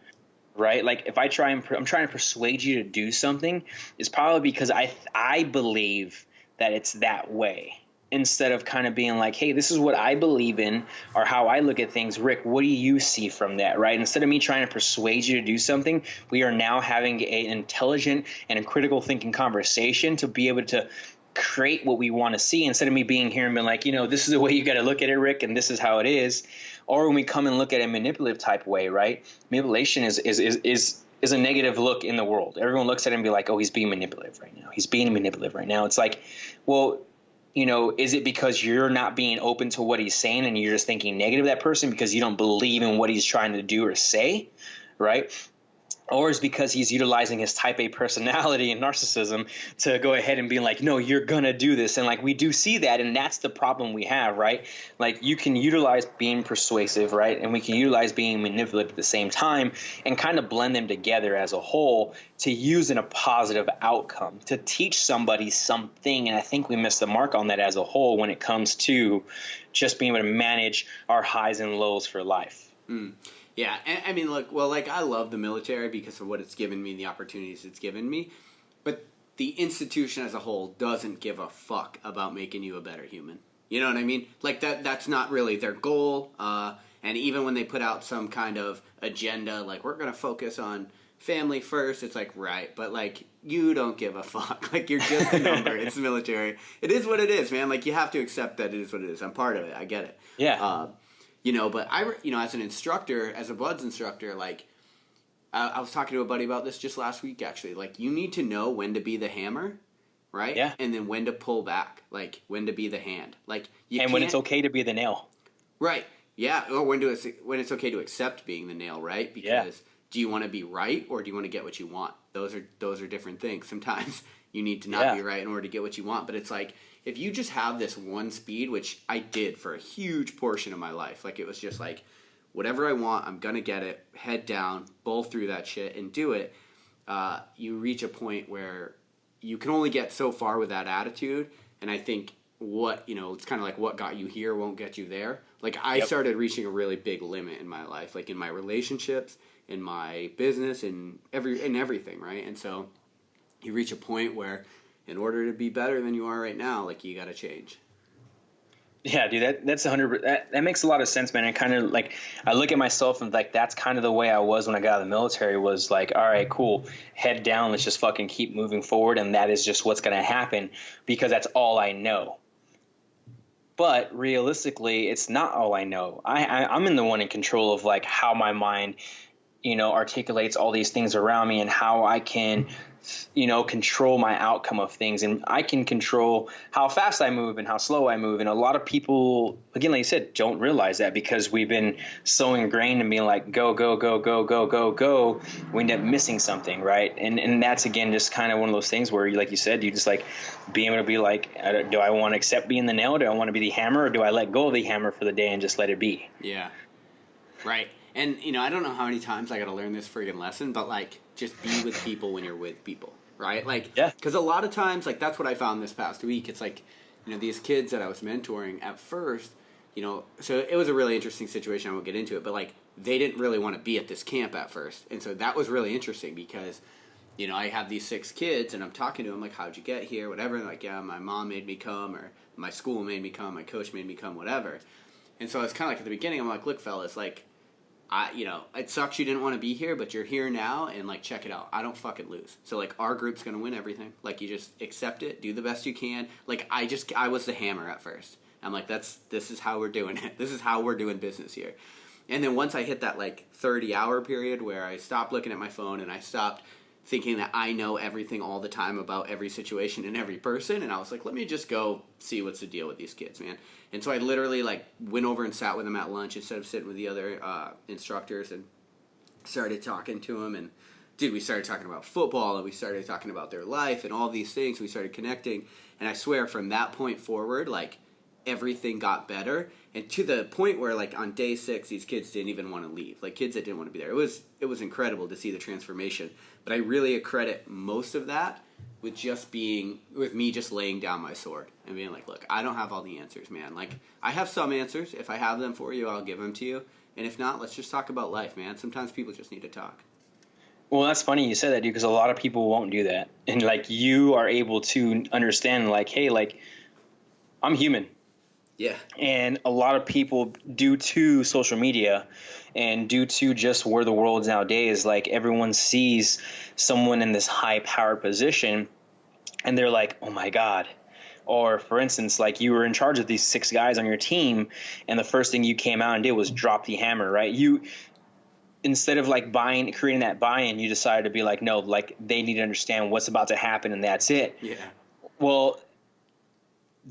Right? Like if I'm trying to persuade you to do something, it's probably because I believe that it's that way, instead of kind of being like, hey, this is what I believe in or how I look at things. Rick, what do you see from that? Right? Instead of me trying to persuade you to do something, we are now having an intelligent and a critical thinking conversation to be able to create what we want to see, instead of me being here and being like, this is the way you got to look at it, Rick, and this is how it is. Or when we come and look at a manipulative type way, right? Manipulation is a negative look in the world. Everyone looks at it and be like, oh, he's being manipulative right now. He's being manipulative right now. It's like, well, is it because you're not being open to what he's saying and you're just thinking negative of that person because you don't believe in what he's trying to do or say, right? Or is because he's utilizing his type A personality and narcissism to go ahead and be like, no, you're going to do this. And like, we do see that. And that's the problem we have, right? Like you can utilize being persuasive, right? And we can utilize being manipulative at the same time and kind of blend them together as a whole to use in a positive outcome, to teach somebody something. And I think we missed the mark on that as a whole when it comes to just being able to manage our highs and lows for life. Mm. Yeah, and I mean, look, well, like, I love the military because of what it's given me, the opportunities it's given me, but the institution as a whole doesn't give a fuck about making you a better human. You know what I mean? Like, that's not really their goal, and even when they put out some kind of agenda, like, we're going to focus on family first, it's like, right, but like, you don't give a fuck. Like, you're just a number. It's the military. It is what it is, man. Like, you have to accept that it is what it is. I'm part of it. I get it. Yeah. But as an instructor, as a Bloods instructor, like, I was talking to a buddy about this just last week, actually. Like, you need to know when to be the hammer, right? Yeah. And then when to pull back, like, when to be the hand. Like, when it's okay to be the nail. Right. Yeah. Or when it's okay to accept being the nail, right? Because do you want to be right or do you want to get what you want? Those are different things. Sometimes you need to not be right in order to get what you want. But it's like, if you just have this one speed, which I did for a huge portion of my life, like, it was just like, whatever I want, I'm going to get it, head down, bowl through that shit and do it. You reach a point where you can only get so far with that attitude. And I think it's kind of like what got you here won't get you there. Like, I started reaching a really big limit in my life, like in my relationships, in my business, in everything, right? And so you reach a point where in order to be better than you are right now, like, you got to change. Yeah, dude, that's 100%. That makes a lot of sense, man. And kind of like, I look at myself and like, that's kind of the way I was when I got out of the military, was like, all right, cool, head down, let's just fucking keep moving forward. And that is just what's going to happen because that's all I know. But realistically, it's not all I know. I'm in the one in control of like how my mind, articulates all these things around me and how I can, control my outcome of things. And I can control how fast I move and how slow I move. And a lot of people, again, like you said, don't realize that because we've been so ingrained in being like, go, go, go, go, go, go, go. We end up missing something, right? And that's, again, just kind of one of those things where, like you said, you just like being able to be like, do I want to accept being the nail? Do I want to be the hammer? Or do I let go of the hammer for the day and just let it be? Yeah. Right. And, I don't know how many times I got to learn this friggin' lesson, but, like, just be with people when you're with people, right? Like, because a lot of times, like, that's what I found this past week. It's like, these kids that I was mentoring at first, so it was a really interesting situation. I won't get into it, but, like, they didn't really want to be at this camp at first. And so that was really interesting because, I have these 6 kids, and I'm talking to them, like, how'd you get here, whatever. And like, yeah, my mom made me come, or my school made me come, my coach made me come, whatever. And so it's kind of like at the beginning, I'm like, look, fellas, like, it sucks you didn't want to be here, but you're here now, and, like, check it out. I don't fucking lose. So, like, our group's going to win everything. Like, you just accept it, do the best you can. Like, I was the hammer at first. I'm like, this is how we're doing it. This is how we're doing business here. And then once I hit that, like, 30-hour period where I stopped looking at my phone and I stopped thinking that I know everything all the time about every situation and every person, and I was like, let me just go see what's the deal with these kids, man. And so I literally, like, went over and sat with them at lunch instead of sitting with the other instructors and started talking to them. And, dude, we started talking about football and we started talking about their life and all these things. We started connecting. And I swear from that point forward, like, everything got better. And to the point where, like, on day 6, these kids didn't even want to leave. Like, kids that didn't want to be there. It was incredible to see the transformation. But I really accredit most of that with me just laying down my sword and being like, look, I don't have all the answers, man. Like, I have some answers. If I have them for you, I'll give them to you. And if not, let's just talk about life, man. Sometimes people just need to talk. Well, that's funny you said that, dude, because a lot of people won't do that. And, like, you are able to understand, like, hey, like, I'm human. Yeah. And a lot of people, due to social media and due to just where the world's nowadays, like, everyone sees someone in this high-powered position and they're like, oh, my God. Or, for instance, like, you were in charge of these 6 guys on your team and the first thing you came out and did was drop the hammer, right? Instead of, like, creating that buy-in, you decided to be like, no, like, they need to understand what's about to happen and that's it. Yeah. Well,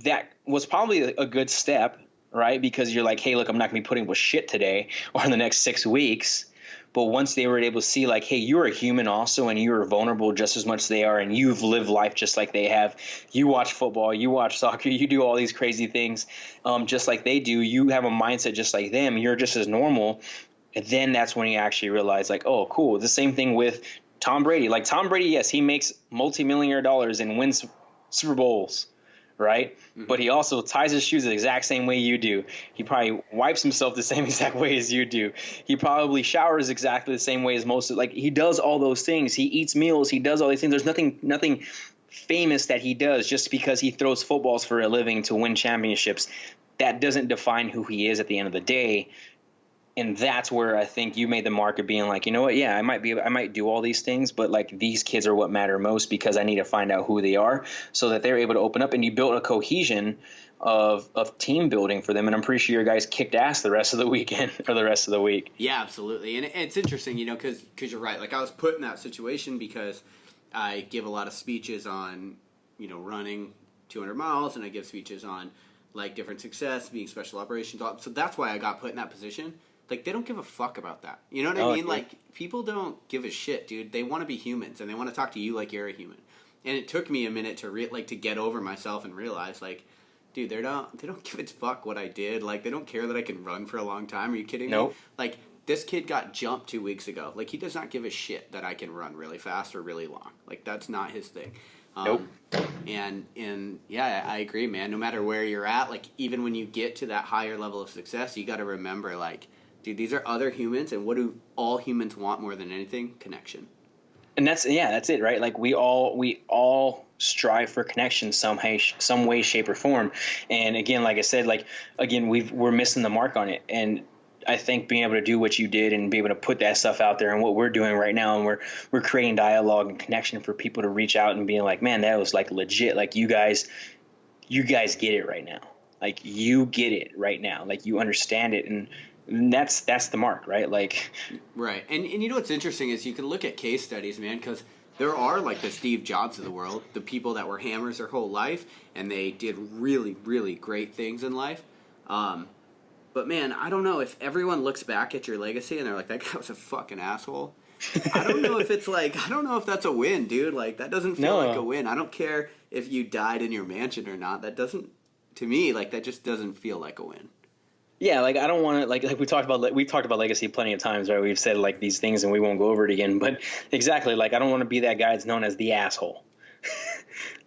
that was probably a good step, right? Because you're like, hey, look, I'm not going to be putting up with shit today or in the next 6 weeks. But once they were able to see, like, hey, you're a human also and you are vulnerable just as much as they are and you've lived life just like they have. You watch football, you watch soccer, you do all these crazy things just like they do. You have a mindset just like them. You're just as normal. And then that's when you actually realize, like, oh, cool. The same thing with Tom Brady. Like, Tom Brady, yes, he makes multi-millionaire dollars and wins Super Bowls. Right? Mm-hmm. But he also ties his shoes the exact same way you do. He probably wipes himself the same exact way as you do. He probably showers exactly the same way as most of, like, he does all those things. He eats meals. He does all these things. There's nothing famous that he does just because he throws footballs for a living to win championships. That doesn't define who he is at the end of the day. And that's where I think you made the mark of being like, you know what? Yeah, I might do all these things, but like these kids are what matter most because I need to find out who they are so that they're able to open up. And you built a cohesion of team building for them. And I'm pretty sure your guys kicked ass the rest of the weekend or the rest of the week. Yeah, absolutely. And it's interesting, you know, because you're right. Like I was put in that situation because I give a lot of speeches on, you know, running 200 miles, and I give speeches on like different success, being special operations. So that's why I got put in that position. Like, they don't give a fuck about that. You know what I mean? Yeah. Like, people don't give a shit, dude. They want to be humans, and they want to talk to you like you're a human. And it took me a minute to get over myself and realize, like, dude, they don't give a fuck what I did. Like, they don't care that I can run for a long time. Are you kidding me? Like, this kid got jumped 2 weeks ago. Like, he does not give a shit that I can run really fast or really long. Like, that's not his thing. And yeah, I agree, man. No matter where you're at, like, even when you get to that higher level of success, you got to remember, like, dude, these are other humans, and what do all humans want more than anything? Connection. And that's it, right? Like we all strive for connection some way, shape, or form. And again, like I said, we're missing the mark on it. And I think being able to do what you did and be able to put that stuff out there and what we're doing right now, and we're creating dialogue and connection for people to reach out and being like, man, that was like legit. Like you guys get it right now. Like you get it right now. Like you understand it. And that's the mark, right? Like, right. And you know what's interesting is you can look at case studies, man, because there are like the Steve Jobs of the world, the people that were hammers their whole life, and they did really, really great things in life. But man, I don't know if everyone looks back at your legacy and they're like, that guy was a fucking asshole. I don't know if that's a win, dude. Like, that doesn't feel like a win. I don't care if you died in your mansion or not. That doesn't, to me, like, that just doesn't feel like a win. Yeah, like I don't want to like we've talked about legacy plenty of times, right? We've said like these things and we won't go over it again, but exactly, like I don't want to be that guy that's known as the asshole.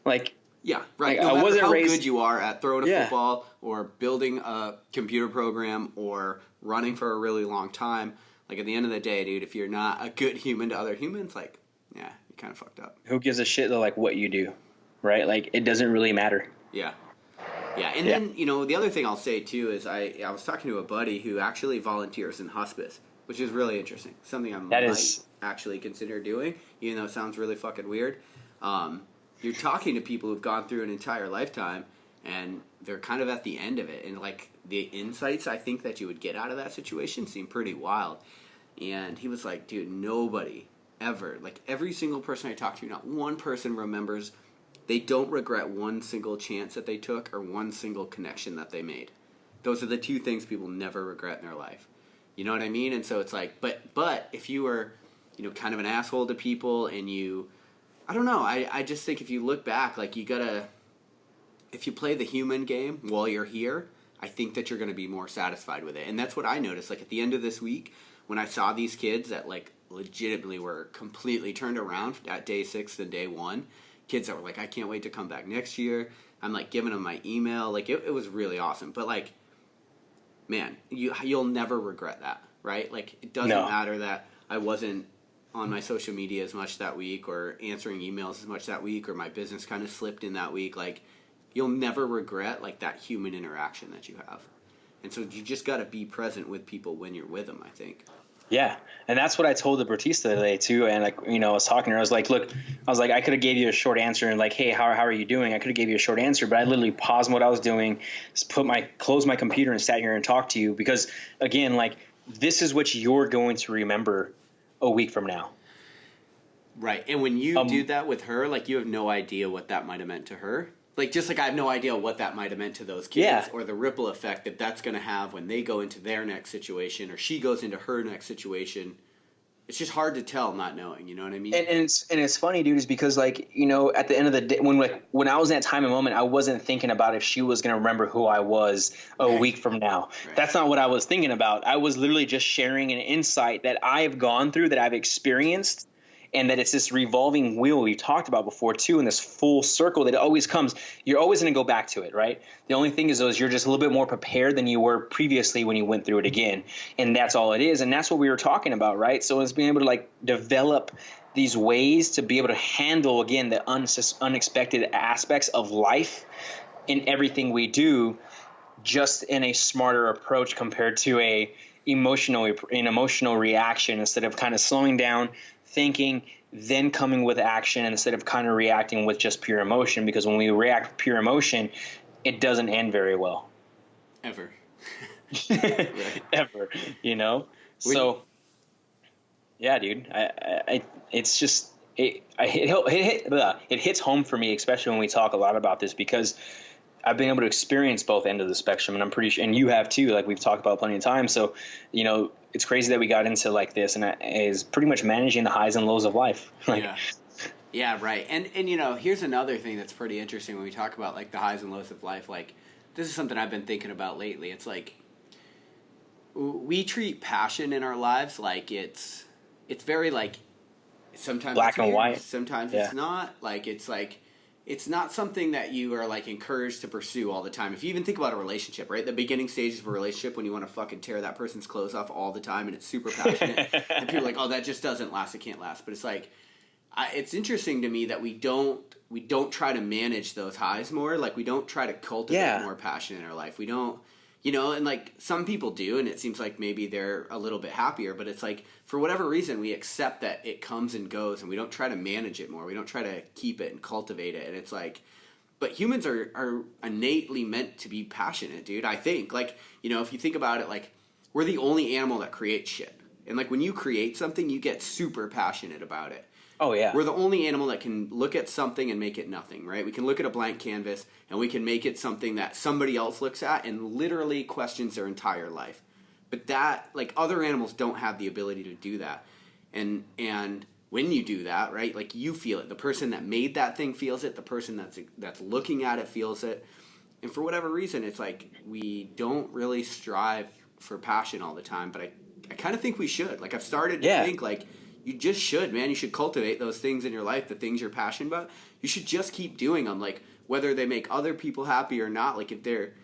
Like, yeah, right. Like, no matter how raised... good you are at throwing a football or building a computer program or running for a really long time, like at the end of the day, dude, if you're not a good human to other humans, like, yeah, you're kind of fucked up. Who gives a shit though, like what you do, right? Like it doesn't really matter. Yeah. Yeah, and then, you know, the other thing I'll say, too, is I was talking to a buddy who actually volunteers in hospice, which is really interesting. Something I might actually consider doing, even though it sounds really fucking weird. You're talking to people who've gone through an entire lifetime, and they're kind of at the end of it. And, like, the insights I think that you would get out of that situation seem pretty wild. And he was like, dude, nobody ever, like, every single person I talk to, not one person remembers. They don't regret one single chance that they took or one single connection that they made. Those are the two things people never regret in their life. You know what I mean? And so it's like, but if you were, you know, kind of an asshole to people and you, I don't know, I just think if you look back, like you gotta, if you play the human game while you're here, I think that you're going to be more satisfied with it. And that's what I noticed. Like at the end of this week, when I saw these kids that like legitimately were completely turned around at day 6 and day 1, kids that were like, I can't wait to come back next year. I'm like giving them my email. Like it was really awesome. But like, man, you'll never regret that, right? Like it doesn't matter that I wasn't on my social media as much that week or answering emails as much that week or my business kind of slipped in that week. Like you'll never regret like that human interaction that you have. And so you just got to be present with people when you're with them, I think. Yeah, and that's what I told the Batista today too. And like, you know, I was talking to her. I was like, look, I could have gave you a short answer and like, hey, how are you doing? I could have gave you a short answer, but I literally paused what I was doing, closed my computer and sat here and talked to you because again, like this is what you're going to remember a week from now. Right, and when you do that with her, like you have no idea what that might have meant to her. Like, just like I have no idea what that might have meant to those kids or the ripple effect that that's going to have when they go into their next situation or she goes into her next situation. It's just hard to tell not knowing, you know what I mean? And it's funny, dude, is because, like, you know, at the end of the day, when I was in that time and moment, I wasn't thinking about if she was going to remember who I was a week from now. Right. That's not what I was thinking about. I was literally just sharing an insight that I've gone through, that I've experienced, and that it's this revolving wheel we talked about before too, and this full circle that it always comes. You're always going to go back to it, right? The only thing is you're just a little bit more prepared than you were previously when you went through it again, and that's all it is. And that's what we were talking about, right? So it's being able to like develop these ways to be able to handle again the unexpected aspects of life in everything we do, just in a smarter approach compared to a emotional reaction instead of kind of slowing down, thinking, then coming with action instead of kind of reacting with just pure emotion. Because when we react with pure emotion, it doesn't end very well. Ever. Right. Ever, you know? So, yeah, dude, it's just, it hits home for me, especially when we talk a lot about this, because I've been able to experience both ends of the spectrum, and I'm pretty sure, and you have too, like we've talked about plenty of times. So, you know, it's crazy that we got into like this, and is pretty much managing the highs and lows of life. Like, yeah, right. And you know, here's another thing that's pretty interesting when we talk about like the highs and lows of life. Like, this is something I've been thinking about lately. It's like we treat passion in our lives like it's very like sometimes black and white. Sometimes it's not. Like it's not something that you are like encouraged to pursue all the time. If you even think about a relationship, right? The beginning stages of a relationship when you want to fucking tear that person's clothes off all the time and it's super passionate and people are like, oh, that just doesn't last. It can't last. But it's like, it's interesting to me that we don't try to manage those highs more. Like we don't try to cultivate more passion in our life. We don't, you know, and like some people do, and it seems like maybe they're a little bit happier, but it's like for whatever reason we accept that it comes and goes and we don't try to manage it more. We don't try to keep it and cultivate it. And it's like, but humans are innately meant to be passionate, dude. I think, like, you know, if you think about it, like we're the only animal that creates shit. And like when you create something, you get super passionate about it. Oh, yeah. We're the only animal that can look at something and make it nothing, right? We can look at a blank canvas and we can make it something that somebody else looks at and literally questions their entire life. But that, like, other animals don't have the ability to do that. And when you do that, right, like, you feel it. The person that made that thing feels it. The person that's looking at it feels it. And for whatever reason, it's like we don't really strive for passion all the time. But I kind of think we should. Like, I've started to think, like, you just should, man. You should cultivate those things in your life, the things you're passionate about. You should just keep doing them, like, whether they make other people happy or not. Like, if they're,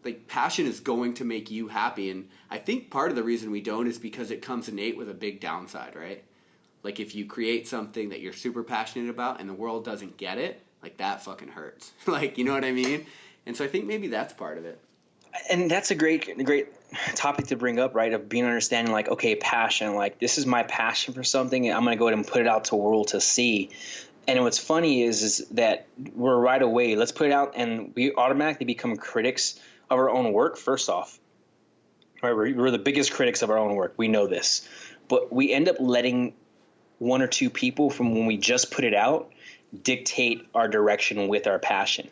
like, passion is going to make you happy. And I think part of the reason we don't is because it comes innate with a big downside, right? Like, if you create something that you're super passionate about and the world doesn't get it, like, that fucking hurts. Like, you know what I mean? And so I think maybe that's part of it. And that's a great topic to bring up, right? Of being understanding, like, okay, passion, like this is my passion for something, and I'm going to go ahead and put it out to the world to see. And what's funny is that we're right away, let's put it out, and we automatically become critics of our own work. First off, right? We're the biggest critics of our own work. We know this, but we end up letting one or two people from when we just put it out dictate our direction with our passion.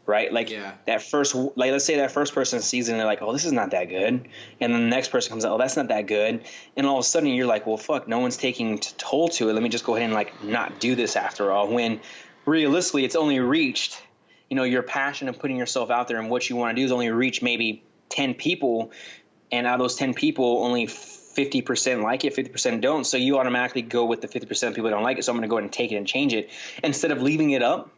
Right? Like that first, like, let's say that first person sees it and they're like, oh, this is not that good. And then the next person comes out, oh, that's not that good. And all of a sudden you're like, well, fuck, no one's taking hold to it. Let me just go ahead and like not do this after all. When realistically it's only reached, you know, your passion of putting yourself out there and what you want to do is only reach maybe 10 people. And out of those 10 people, only 50% like it, 50% don't. So you automatically go with the 50% of people that don't like it. So I'm going to go ahead and take it and change it instead of leaving it up.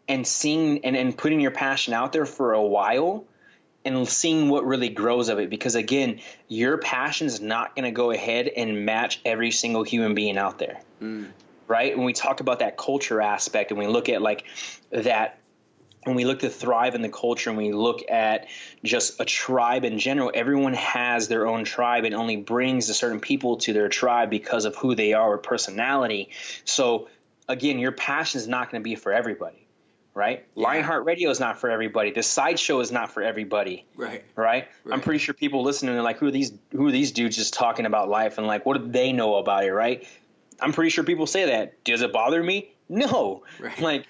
And seeing and putting your passion out there for a while and seeing what really grows of it. Because, again, your passion is not going to go ahead and match every single human being out there, right? When we talk about that culture aspect and we look at like that, when we look to thrive in the culture and we look at just a tribe in general, everyone has their own tribe and only brings a certain people to their tribe because of who they are or personality. So, again, your passion is not going to be for everybody. Right? Yeah. LionHeart Radio is not for everybody. The sideshow is not for everybody. Right? I'm pretty sure people listening are like, who are these dudes just talking about life and like, what do they know about it? Right? I'm pretty sure people say that. Does it bother me? No. Right. Like,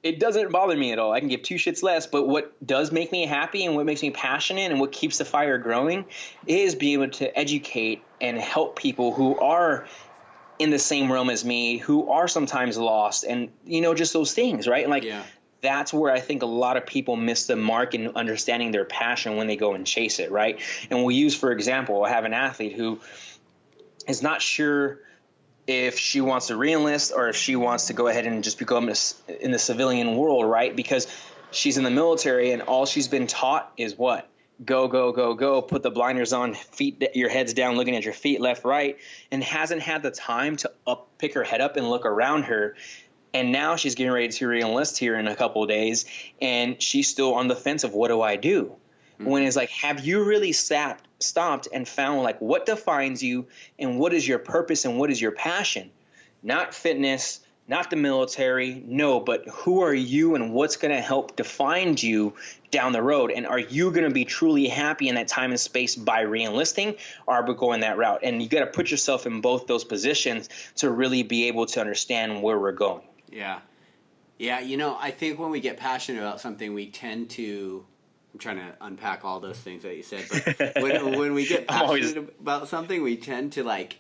it doesn't bother me at all. I can give two shits less. But what does make me happy and what makes me passionate and what keeps the fire growing is being able to educate and help people who are in the same realm as me, who are sometimes lost, and, you know, just those things, right? Like, that's where I think a lot of people miss the mark in understanding their passion when they go and chase it, right? And we'll use, for example, I have an athlete who is not sure if she wants to re-enlist or if she wants to go ahead and just become in the civilian world, right? Because she's in the military and all she's been taught is what? Go, go, go, go, put the blinders on, your head's down, looking at your feet, left, right, and hasn't had the time to pick her head up and look around her. And now she's getting ready to re-enlist here in a couple of days, and she's still on the fence of what do I do? When it's like, have you really sat stopped and found like what defines you and what is your purpose and what is your passion. Not fitness, not the military, no, but who are you and what's going to help define you down the road? And are you going to be truly happy in that time and space by re-enlisting, or are we going that route? And you got to put yourself in both those positions to really be able to understand where we're going. Yeah. Yeah, you know, I think when we get passionate about something, we tend to – I'm trying to unpack all those things that you said. But when we get passionate about something, we tend to like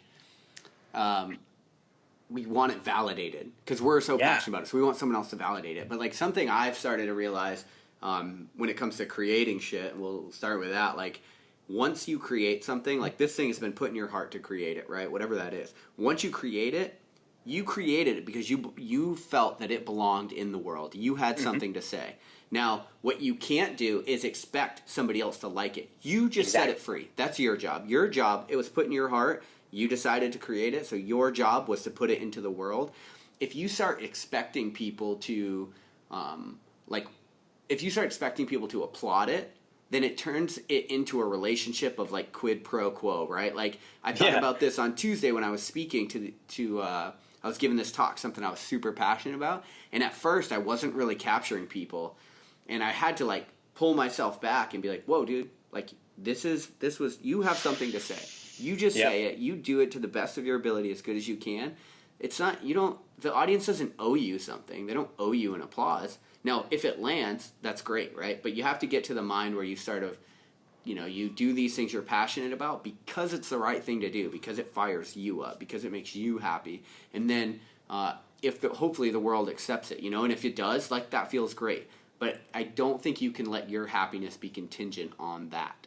we want it validated because we're so passionate about it. So we want someone else to validate it. But like something I've started to realize when it comes to creating shit, and we'll start with that, like once you create something, like this thing has been put in your heart to create it, right? Whatever that is. Once you create it, you created it because you felt that it belonged in the world. You had something to say. Now, what you can't do is expect somebody else to like it. You just set it free. That's your job. Your job, it was put in your heart. You decided to create it, so your job was to put it into the world. If you start expecting people to, if you start expecting people to applaud it, then it turns it into a relationship of like quid pro quo, right? Like I thought about this on Tuesday when I was speaking I was giving this talk, something I was super passionate about, and at first I wasn't really capturing people, and I had to like pull myself back and be like, "Whoa, dude! Like this was you have something to say. You just say it. You do it to the best of your ability as good as you can. It's not the audience doesn't owe you something. They don't owe you an applause. Now, if it lands, that's great, right? But you have to get to the mind where you sort of, you do these things you're passionate about because it's the right thing to do, because it fires you up, because it makes you happy. And then hopefully the world accepts it, and if it does, like that feels great. But I don't think you can let your happiness be contingent on that.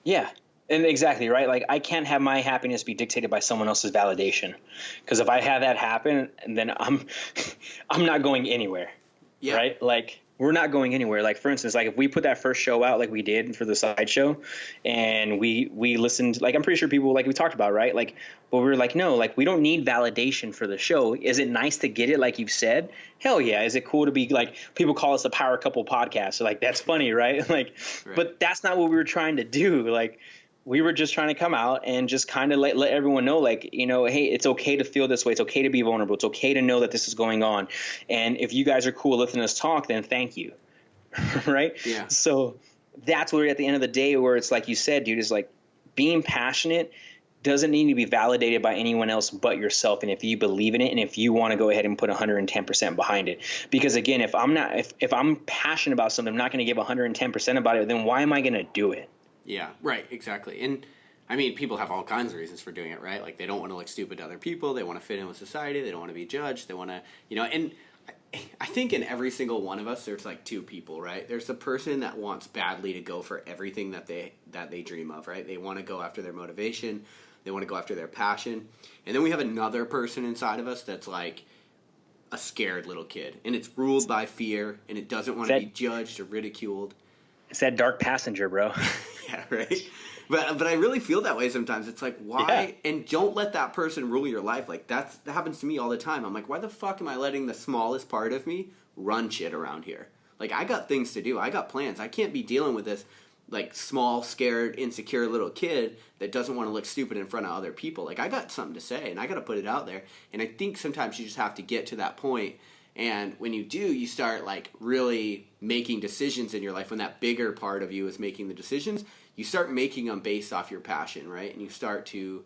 Yeah. And exactly, right? Like I can't have my happiness be dictated by someone else's validation, because if I have that happen, then I'm not going anywhere, right? Like we're not going anywhere. Like for instance, like if we put that first show out like we did for the side show, and we listened, like I'm pretty sure people like we talked about, right? Like, but we were like, no, like we don't need validation for the show. Is it nice to get it, like you've said? Hell yeah. Is it cool to be like people call us the Power Couple podcast? So like that's funny, right? Like, but that's not what we were trying to do. Like. We were just trying to come out and just kind of let everyone know, like, hey, it's okay to feel this way. It's okay to be vulnerable. It's okay to know that this is going on. And if you guys are cool listening to us talk, then thank you. Right? Yeah. So that's where at the end of the day where it's like you said, dude, is like being passionate doesn't need to be validated by anyone else but yourself. And if you believe in it and if you want to go ahead and put 110% behind it, because again, if I'm passionate about something, I'm not going to give 110% about it, then why am I going to do it? Yeah, right, exactly. And I mean, people have all kinds of reasons for doing it, right? Like they don't want to look stupid to other people. They want to fit in with society. They don't want to be judged. They want to, and I think in every single one of us, there's like two people, right? There's the person that wants badly to go for everything that they dream of, right? They want to go after their motivation. They want to go after their passion. And then we have another person inside of us that's like a scared little kid. And it's ruled by fear, and it doesn't want to be judged or ridiculed. It's that dark passenger, bro. Yeah, right? But I really feel that way sometimes. It's like, why? Yeah. And don't let that person rule your life. Like, that happens to me all the time. I'm like, why the fuck am I letting the smallest part of me run shit around here? Like, I got things to do. I got plans. I can't be dealing with this, like, small, scared, insecure little kid that doesn't want to look stupid in front of other people. Like, I got something to say, and I got to put it out there. And I think sometimes you just have to get to that point. And when you do, you start like really making decisions in your life. When that bigger part of you is making the decisions, you start making them based off your passion, right? And you start to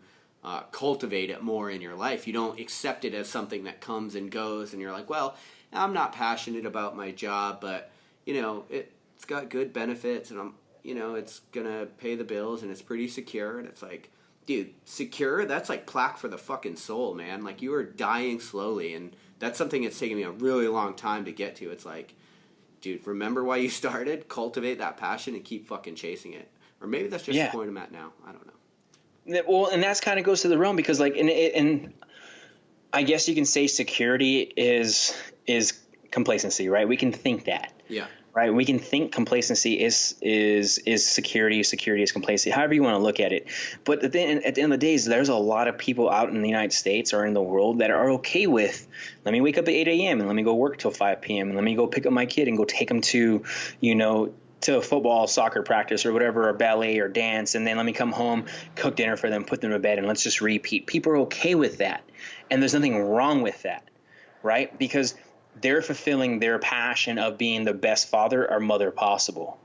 cultivate it more in your life. You don't accept it as something that comes and goes, and you're like, well, I'm not passionate about my job, but it's got good benefits, and it's gonna pay the bills, and it's pretty secure. And it's like, dude, secure? That's like plaque for the fucking soul, man. Like you are dying slowly, and that's something that's taken me a really long time to get to. It's like, dude, remember why you started? Cultivate that passion and keep fucking chasing it. Or maybe that's just the point I'm at now. I don't know. Well, and that's kind of goes to the realm because, like, and I guess you can say security is complacency, right? We can think that. Yeah. Right. We can think complacency is security. Security is complacency. However you want to look at it. But at the end of the day, there's a lot of people out in the United States or in the world that are okay with, let me wake up at 8 a.m. and let me go work till 5 p.m. and let me go pick up my kid and go take him to to a football, soccer practice or whatever, or ballet or dance, and then let me come home, cook dinner for them, put them to bed, and let's just repeat. People are okay with that, and there's nothing wrong with that, right? Because they're fulfilling their passion of being the best father or mother possible,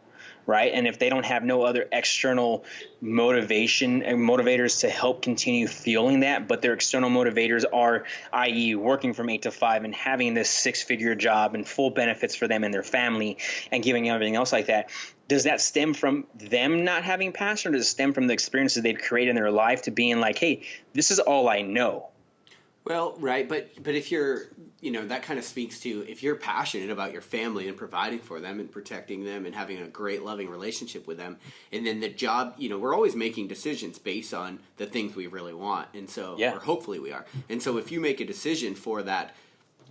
right? And if they don't have no other external motivation and motivators to help continue fueling that, but their external motivators are, i.e. working from 8 to 5 and having this 6-figure job and full benefits for them and their family and giving everything else like that, does that stem from them not having passion, or does it stem from the experiences they've created in their life to being like, hey, this is all I know? Well, right, but if you're, that kind of speaks to if you're passionate about your family and providing for them and protecting them and having a great loving relationship with them, and then the job, we're always making decisions based on the things we really want, and so, or hopefully we are, and so if you make a decision for that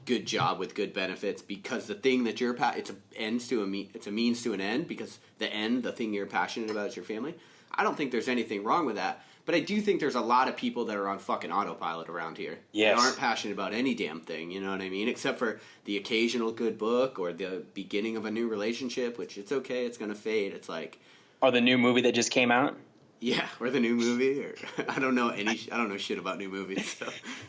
good job with good benefits because the thing that you're it's a means to an end, because the thing you're passionate about is your family, I don't think there's anything wrong with that. But I do think there's a lot of people that are on fucking autopilot around here. Yes. That aren't passionate about any damn thing, you know what I mean? Except for the occasional good book or the beginning of a new relationship, which it's okay, it's going to fade. It's like... Or the new movie that just came out? Yeah, or the new movie. Or I don't know shit about new movies. So.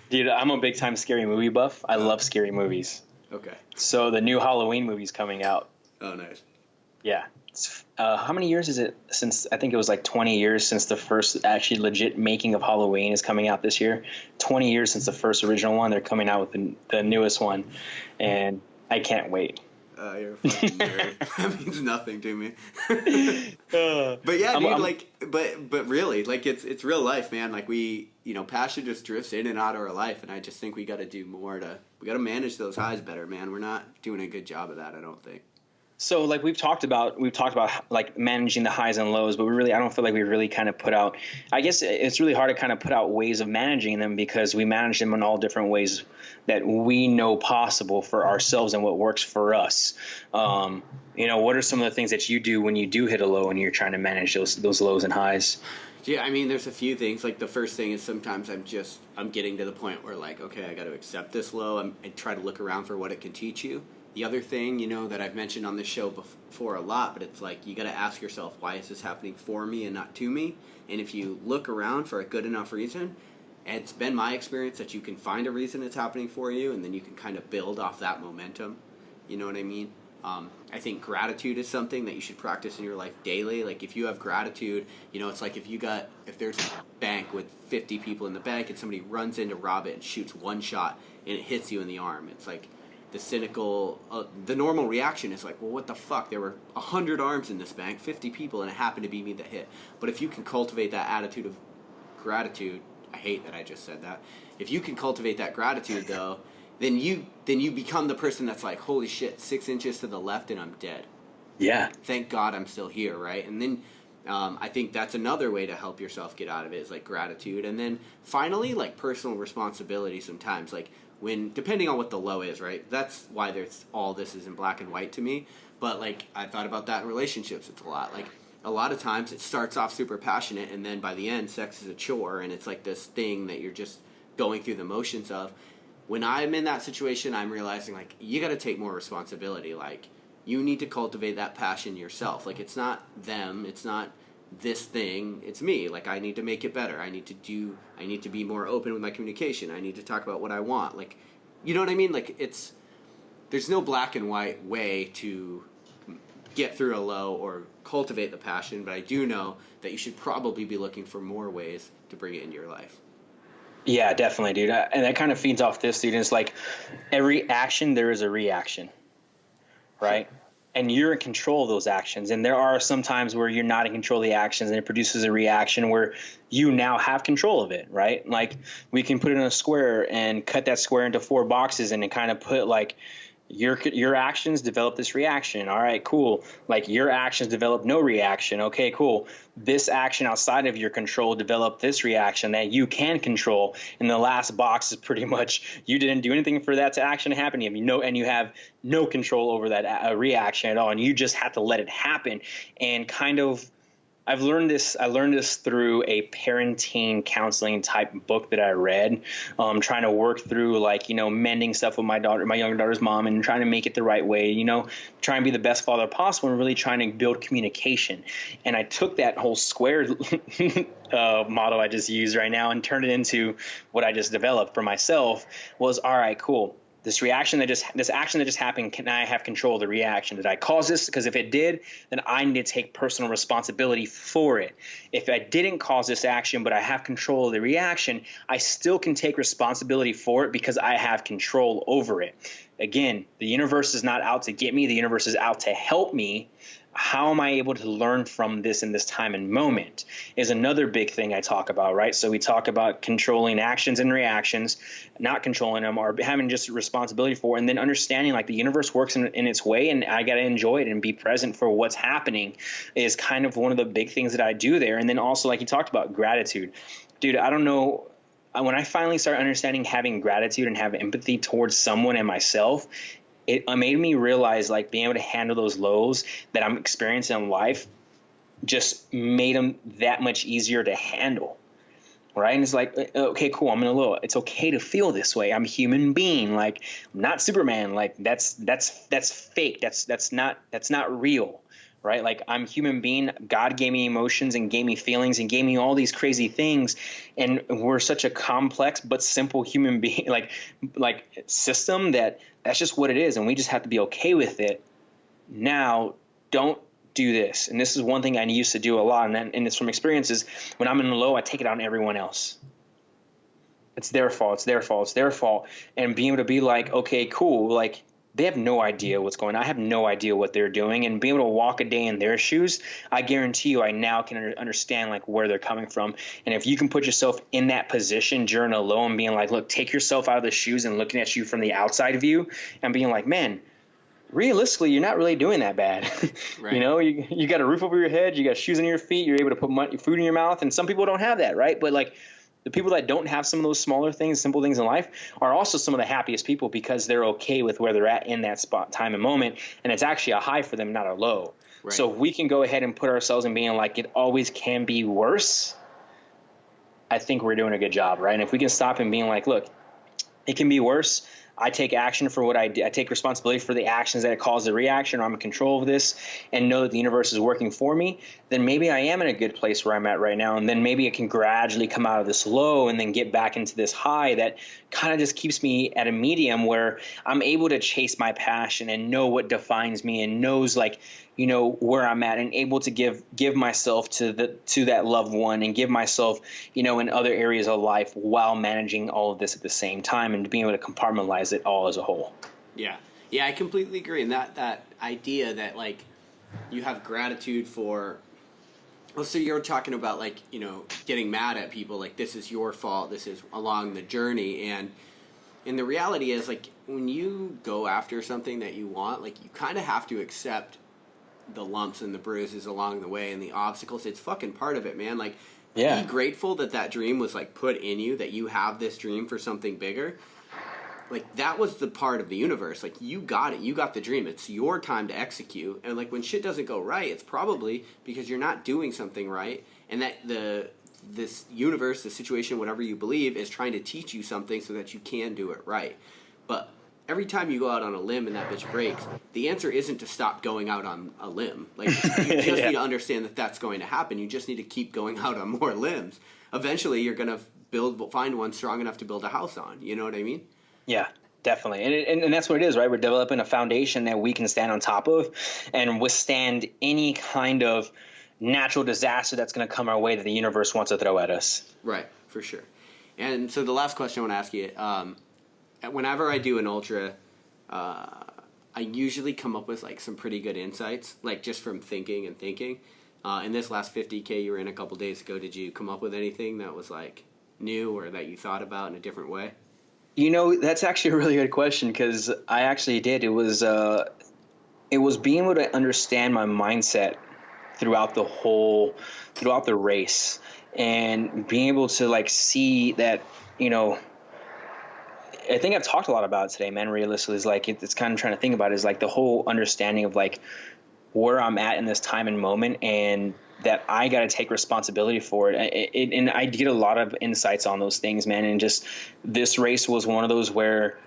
Dude, I'm a big-time scary movie buff. I love scary movies. Okay. So the new Halloween movie's coming out. Oh, nice. Yeah. How many years is it since? I think it was like 20 years since the first actually legit making of Halloween is coming out this year. 20 years since the first original one. They're coming out with the newest one, and I can't wait. You're a fucking nerd. That means nothing to me. But yeah, dude, but really, like it's real life, man. Like passion just drifts in and out of our life, and I just think we got to do more we got to manage those highs better, man. We're not doing a good job of that, I don't think. So like we've talked about like managing the highs and lows, but I don't feel like we really kind of put out, I guess it's really hard to kind of put out ways of managing them because we manage them in all different ways that we know possible for ourselves and what works for us. What are some of the things that you do when you do hit a low and you're trying to manage those lows and highs? Yeah, I mean, there's a few things. Like the first thing is sometimes I'm getting to the point where like, okay, I got to accept this low. I try to look around for what it can teach you. The other thing, that I've mentioned on this show before a lot, but it's like you got to ask yourself, why is this happening for me and not to me? And if you look around for a good enough reason, it's been my experience that you can find a reason it's happening for you, and then you can kind of build off that momentum. You know what I mean? I think gratitude is something that you should practice in your life daily. Like if you have gratitude, it's like if there's a bank with 50 people in the bank and somebody runs in to rob it and shoots one shot and it hits you in the arm, it's like the normal reaction is like, well, what the fuck? There were 100 arms in this bank, 50 people, and it happened to be me that hit. But if you can cultivate that attitude of gratitude, I hate that I just said that. If you can cultivate that gratitude, though, then you become the person that's like, holy shit, 6 inches to the left and I'm dead. Yeah. Thank God I'm still here, right? And then I think that's another way to help yourself get out of it is like gratitude. And then finally, like personal responsibility sometimes, like when, depending on what the low is, right? That's why this is in black and white to me. But like, I thought about that in relationships. It's a lot. Like, a lot of times it starts off super passionate, and then by the end, sex is a chore, and it's like this thing that you're just going through the motions of. When I'm in that situation, I'm realizing, like, you got to take more responsibility. Like, you need to cultivate that passion yourself. Like, it's not them. It's not this thing. It's me. Like, I need to make it better. I need to be more open with my communication. I need to talk about what I want. Like, you know what I mean? Like, there's no black and white way to get through a low or cultivate the passion, but I do know that you should probably be looking for more ways to bring it into your life. Yeah, definitely, dude. And that kind of feeds off this, dude. It's like every action, there is a reaction, right? And you're in control of those actions. And there are some times where you're not in control of the actions and it produces a reaction where you now have control of it, right? Like we can put it in a square and cut that square into 4 boxes and then kind of put like your actions develop this reaction. All right, cool. Like your actions develop no reaction. Okay, cool. This action outside of your control developed this reaction that you can control. And the last box is pretty much you didn't do anything for that to action to happen. And you have no control over that reaction at all. And you just have to let it happen and kind of I've learned this. I learned this through a parenting counseling type book that I read, trying to work through like, mending stuff with my younger daughter's mom and trying to make it the right way, try and be the best father possible and really trying to build communication. And I took that whole square model I just used right now and turned it into what I just developed for myself was, all right, cool. This action that just happened, can I have control of the reaction? Did I cause this? Because if it did, then I need to take personal responsibility for it. If I didn't cause this action, but I have control of the reaction, I still can take responsibility for it because I have control over it. Again, the universe is not out to get me. The universe is out to help me. How am I able to learn from this in this time and moment is another big thing I talk about, right? So we talk about controlling actions and reactions, not controlling them or having just responsibility for it, and then understanding like the universe works in its way and I got to enjoy it and be present for what's happening is kind of one of the big things that I do there. And then also, like you talked about, gratitude. Dude, I don't know. When I finally started understanding having gratitude and have empathy towards someone and myself, it made me realize like being able to handle those lows that I'm experiencing in life just made them that much easier to handle. Right. And it's like, okay, cool. I'm in a low. It's okay to feel this way. I'm a human being. Like, I'm not Superman. Like that's fake. That's not real. Right. Like I'm a human being. God gave me emotions and gave me feelings and gave me all these crazy things. And we're such a complex but simple human being, like system that's just what it is. And we just have to be okay with it. Now, don't do this. And this is one thing I used to do a lot. And it's from experiences. When I'm in the low, I take it out on everyone else. It's their fault. It's their fault. It's their fault. And being able to be like, okay, cool. Like, they have no idea what's going on. I have no idea what they're doing. And being able to walk a day in their shoes, I guarantee you I now can understand like where they're coming from. And if you can put yourself in that position during a low and being like, look, take yourself out of the shoes and looking at you from the outside view and being like, man, realistically, you're not really doing that bad. Right. You got a roof over your head, you got shoes on your feet, you're able to put food in your mouth. And some people don't have that, right? But like, the people that don't have some of those smaller things, simple things in life are also some of the happiest people because they're okay with where they're at in that spot, time and moment. And it's actually a high for them, not a low. Right. So if we can go ahead and put ourselves in being like it always can be worse, I think we're doing a good job, right? And if we can stop and being like, look, it can be worse. I take action for what I do. I take responsibility for the actions that cause the reaction, or I'm in control of this and know that the universe is working for me, then maybe I am in a good place where I'm at right now. And then maybe it can gradually come out of this low and then get back into this high that kind of just keeps me at a medium where I'm able to chase my passion and know what defines me and knows like, where I'm at and able to give myself to that loved one and give myself, in other areas of life while managing all of this at the same time and being able to compartmentalize it all as a whole. Yeah. Yeah, I completely agree. And that idea that like you have gratitude for, so you're talking about like, getting mad at people like this is your fault, this is along the journey. And the reality is like when you go after something that you want, like you kind of have to accept the lumps and the bruises along the way and the obstacles. It's fucking part of it, man. Like, be grateful that dream was like put in you, that you have this dream for something bigger. Like, that was the part of the universe. Like, you got it. You got the dream. It's your time to execute. And like when shit doesn't go right, it's probably because you're not doing something right, and that this universe, the situation, whatever you believe, is trying to teach you something so that you can do it right. But every time you go out on a limb and that bitch breaks, the answer isn't to stop going out on a limb. Like, you just need to understand that that's going to happen. You just need to keep going out on more limbs. Eventually, you're going to find one strong enough to build a house on. You know what I mean? Yeah, definitely. And that's what it is, right? We're developing a foundation that we can stand on top of and withstand any kind of natural disaster that's going to come our way that the universe wants to throw at us. Right, for sure. And so the last question I want to ask you, whenever I do an ultra, I usually come up with like some pretty good insights, like just from thinking. In this last 50K you were in a couple days ago, did you come up with anything that was like new or that you thought about in a different way? That's actually a really good question because I actually did. It was being able to understand my mindset throughout the race and being able to like see that, I think I've talked a lot about it today, man. Realistically, is like it's kind of trying to think about it, is like the whole understanding of like where I'm at in this time and moment, and that I got to take responsibility for it. And I get a lot of insights on those things, man. And just this race was one of those where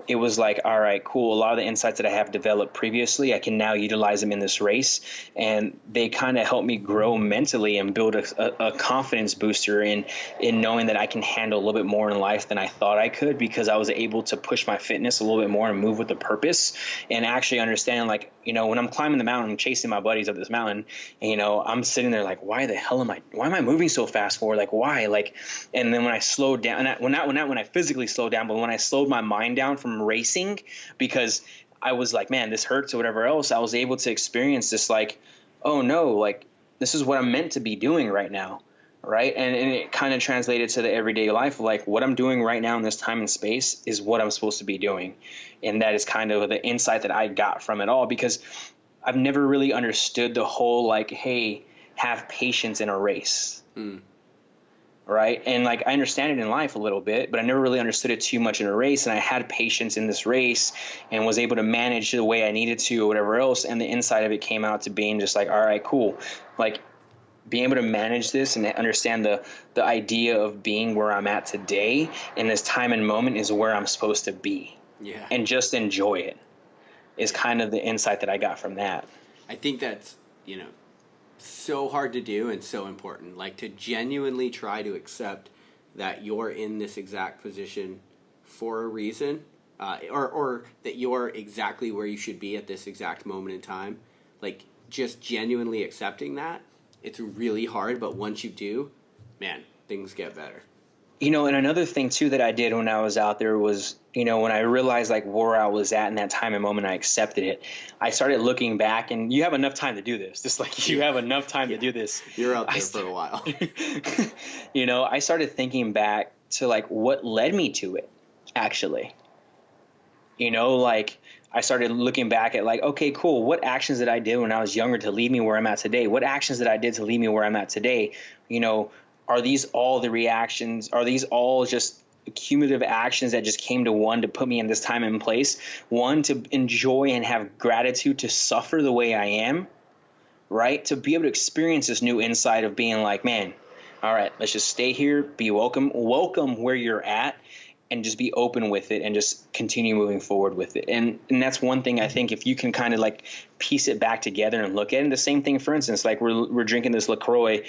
it was like, all right, cool. A lot of the insights that I have developed previously, I can now utilize them in this race. And they kind of help me grow mentally and build a confidence booster in knowing that I can handle a little bit more in life than I thought I could, because I was able to push my fitness a little bit more and move with a purpose, and actually understand, like, you know, when I'm climbing the mountain, chasing my buddies up this mountain, and, you know, I'm sitting there like, why am I moving so fast for? Like, why? Like, and then when I slowed down, when I physically slowed down, but when I slowed my mind down from racing, because I was like, man, this hurts or whatever else, I was able to experience this, like, oh no, like, this is what I'm meant to be doing right now. Right. And it kind of translated to the everyday life. Like, what I'm doing right now in this time and space is what I'm supposed to be doing. And that is kind of the insight that I got from it all, because I've never really understood the whole, like, hey, have patience in a race. Right. And like, I understand it in life a little bit, but I never really understood it too much in a race. And I had patience in this race and was able to manage the way I needed to or whatever else. And the inside of it came out to being just like, all right, cool. Like, being able to manage this and understand the idea of being where I'm at today in this time and moment is where I'm supposed to be. Yeah. And just enjoy it is kind of the insight that I got from that. I think that's, so hard to do and so important. Like, to genuinely try to accept that you're in this exact position for a reason, or that you're exactly where you should be at this exact moment in time. Like, just genuinely accepting that, it's really hard, but once you do, man, things get better. And another thing too that I did when I was out there was, when I realized like where I was at in that time and moment, I accepted it. I started looking back, and you have enough time to do this. Just like you have enough time to do this. You're out there for a while. I started thinking back to like what led me to it, actually. Like I started looking back at like, okay, cool. What actions did I do when I was younger to lead me where I'm at today? What actions did I did to lead me where I'm at today? Are these all the reactions? Are these all just cumulative actions that just came to one to put me in this time and place? One, to enjoy and have gratitude to suffer the way I am, right? To be able to experience this new insight of being like, man, all right, let's just stay here, be welcome where you're at, and just be open with it and just continue moving forward with it. And that's one thing I think, if you can kind of like piece it back together and look at it. And the same thing, for instance, like we're drinking this LaCroix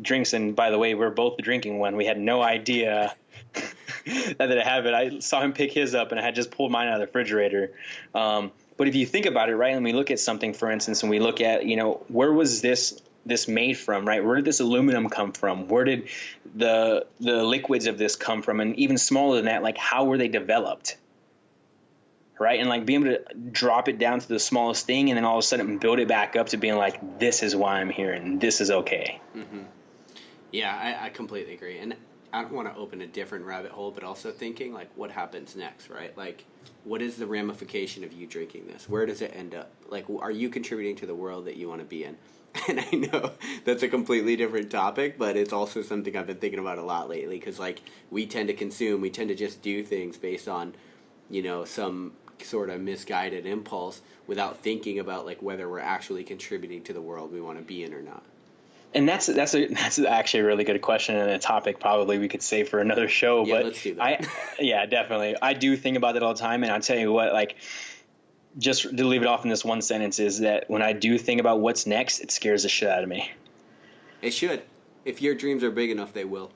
drinks. And by the way, we're both drinking one. We had no idea that I have it. I saw him pick his up and I had just pulled mine out of the refrigerator. But if you think about it, right, and we look at something, for instance, and we look at, where was this made from, right? Where did this aluminum come from? Where did the liquids of this come from? And even smaller than that, like, how were they developed? Right? And like being able to drop it down to the smallest thing, and then all of a sudden build it back up to being like, this is why I'm here and this is okay. Mm-hmm. Yeah, I completely agree. And I don't want to open a different rabbit hole, but also thinking like, what happens next, right? Like, what is the ramification of you drinking this? Where does it end up? Like, are you contributing to the world that you want to be in? And I know that's a completely different topic, but it's also something I've been thinking about a lot lately, because like we tend to just do things based on, some sort of misguided impulse without thinking about like whether we're actually contributing to the world we want to be in or not. And that's actually a really good question, and a topic probably we could save for another show. Yeah, but let's do that. Yeah, definitely. I do think about that all the time, and I'll tell you what, like, just to leave it off in this one sentence, is that when I do think about what's next, it scares the shit out of me. It should. If your dreams are big enough, they will.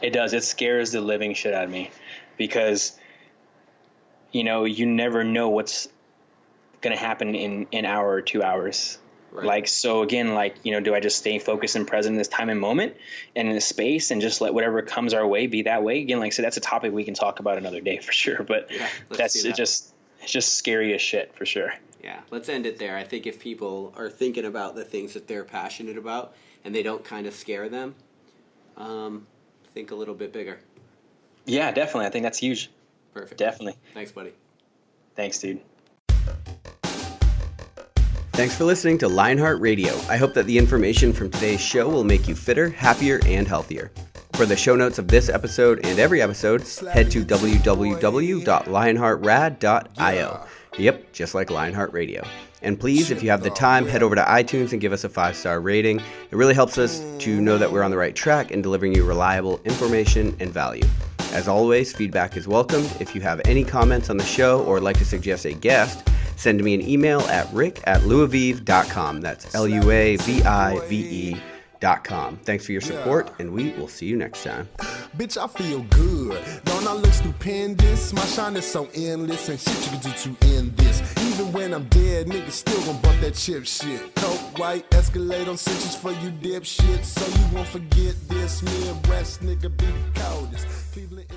It does. It scares the living shit out of me, because, you never know what's going to happen in an hour or 2 hours. Right. Like, so again, like, do I just stay focused and present in this time and moment and in this space and just let whatever comes our way be that way? Again, like I said, that's a topic we can talk about another day for sure. But yeah, it's just scary as shit for sure. Yeah, let's end it there. I think if people are thinking about the things that they're passionate about and they don't kind of scare them, think a little bit bigger. Yeah, definitely. I think that's huge. Perfect. Definitely. Thanks, buddy. Thanks, dude. Thanks for listening to LionHeart Radio. I hope that the information from today's show will make you fitter, happier, and healthier. For the show notes of this episode and every episode, head to www.lionheartrad.io. Yep, just like LionHeart Radio. And please, if you have the time, head over to iTunes and give us a 5-star rating. It really helps us to know that we're on the right track and delivering you reliable information and value. As always, feedback is welcomed. If you have any comments on the show or would like to suggest a guest, send me an email at rick@luavive.com. That's LUAVIVE.com. Thanks for your support, and we will see you next time. Bitch, I feel good. Don't I look stupendous? My shine is so endless, and shit you can do to end this. Even when I'm dead, niggas still gon' bump that chip shit. Coke, white, Escalade on cinches for you dipshit. So you won't forget this. Midwest nigga be the coldest. Cleveland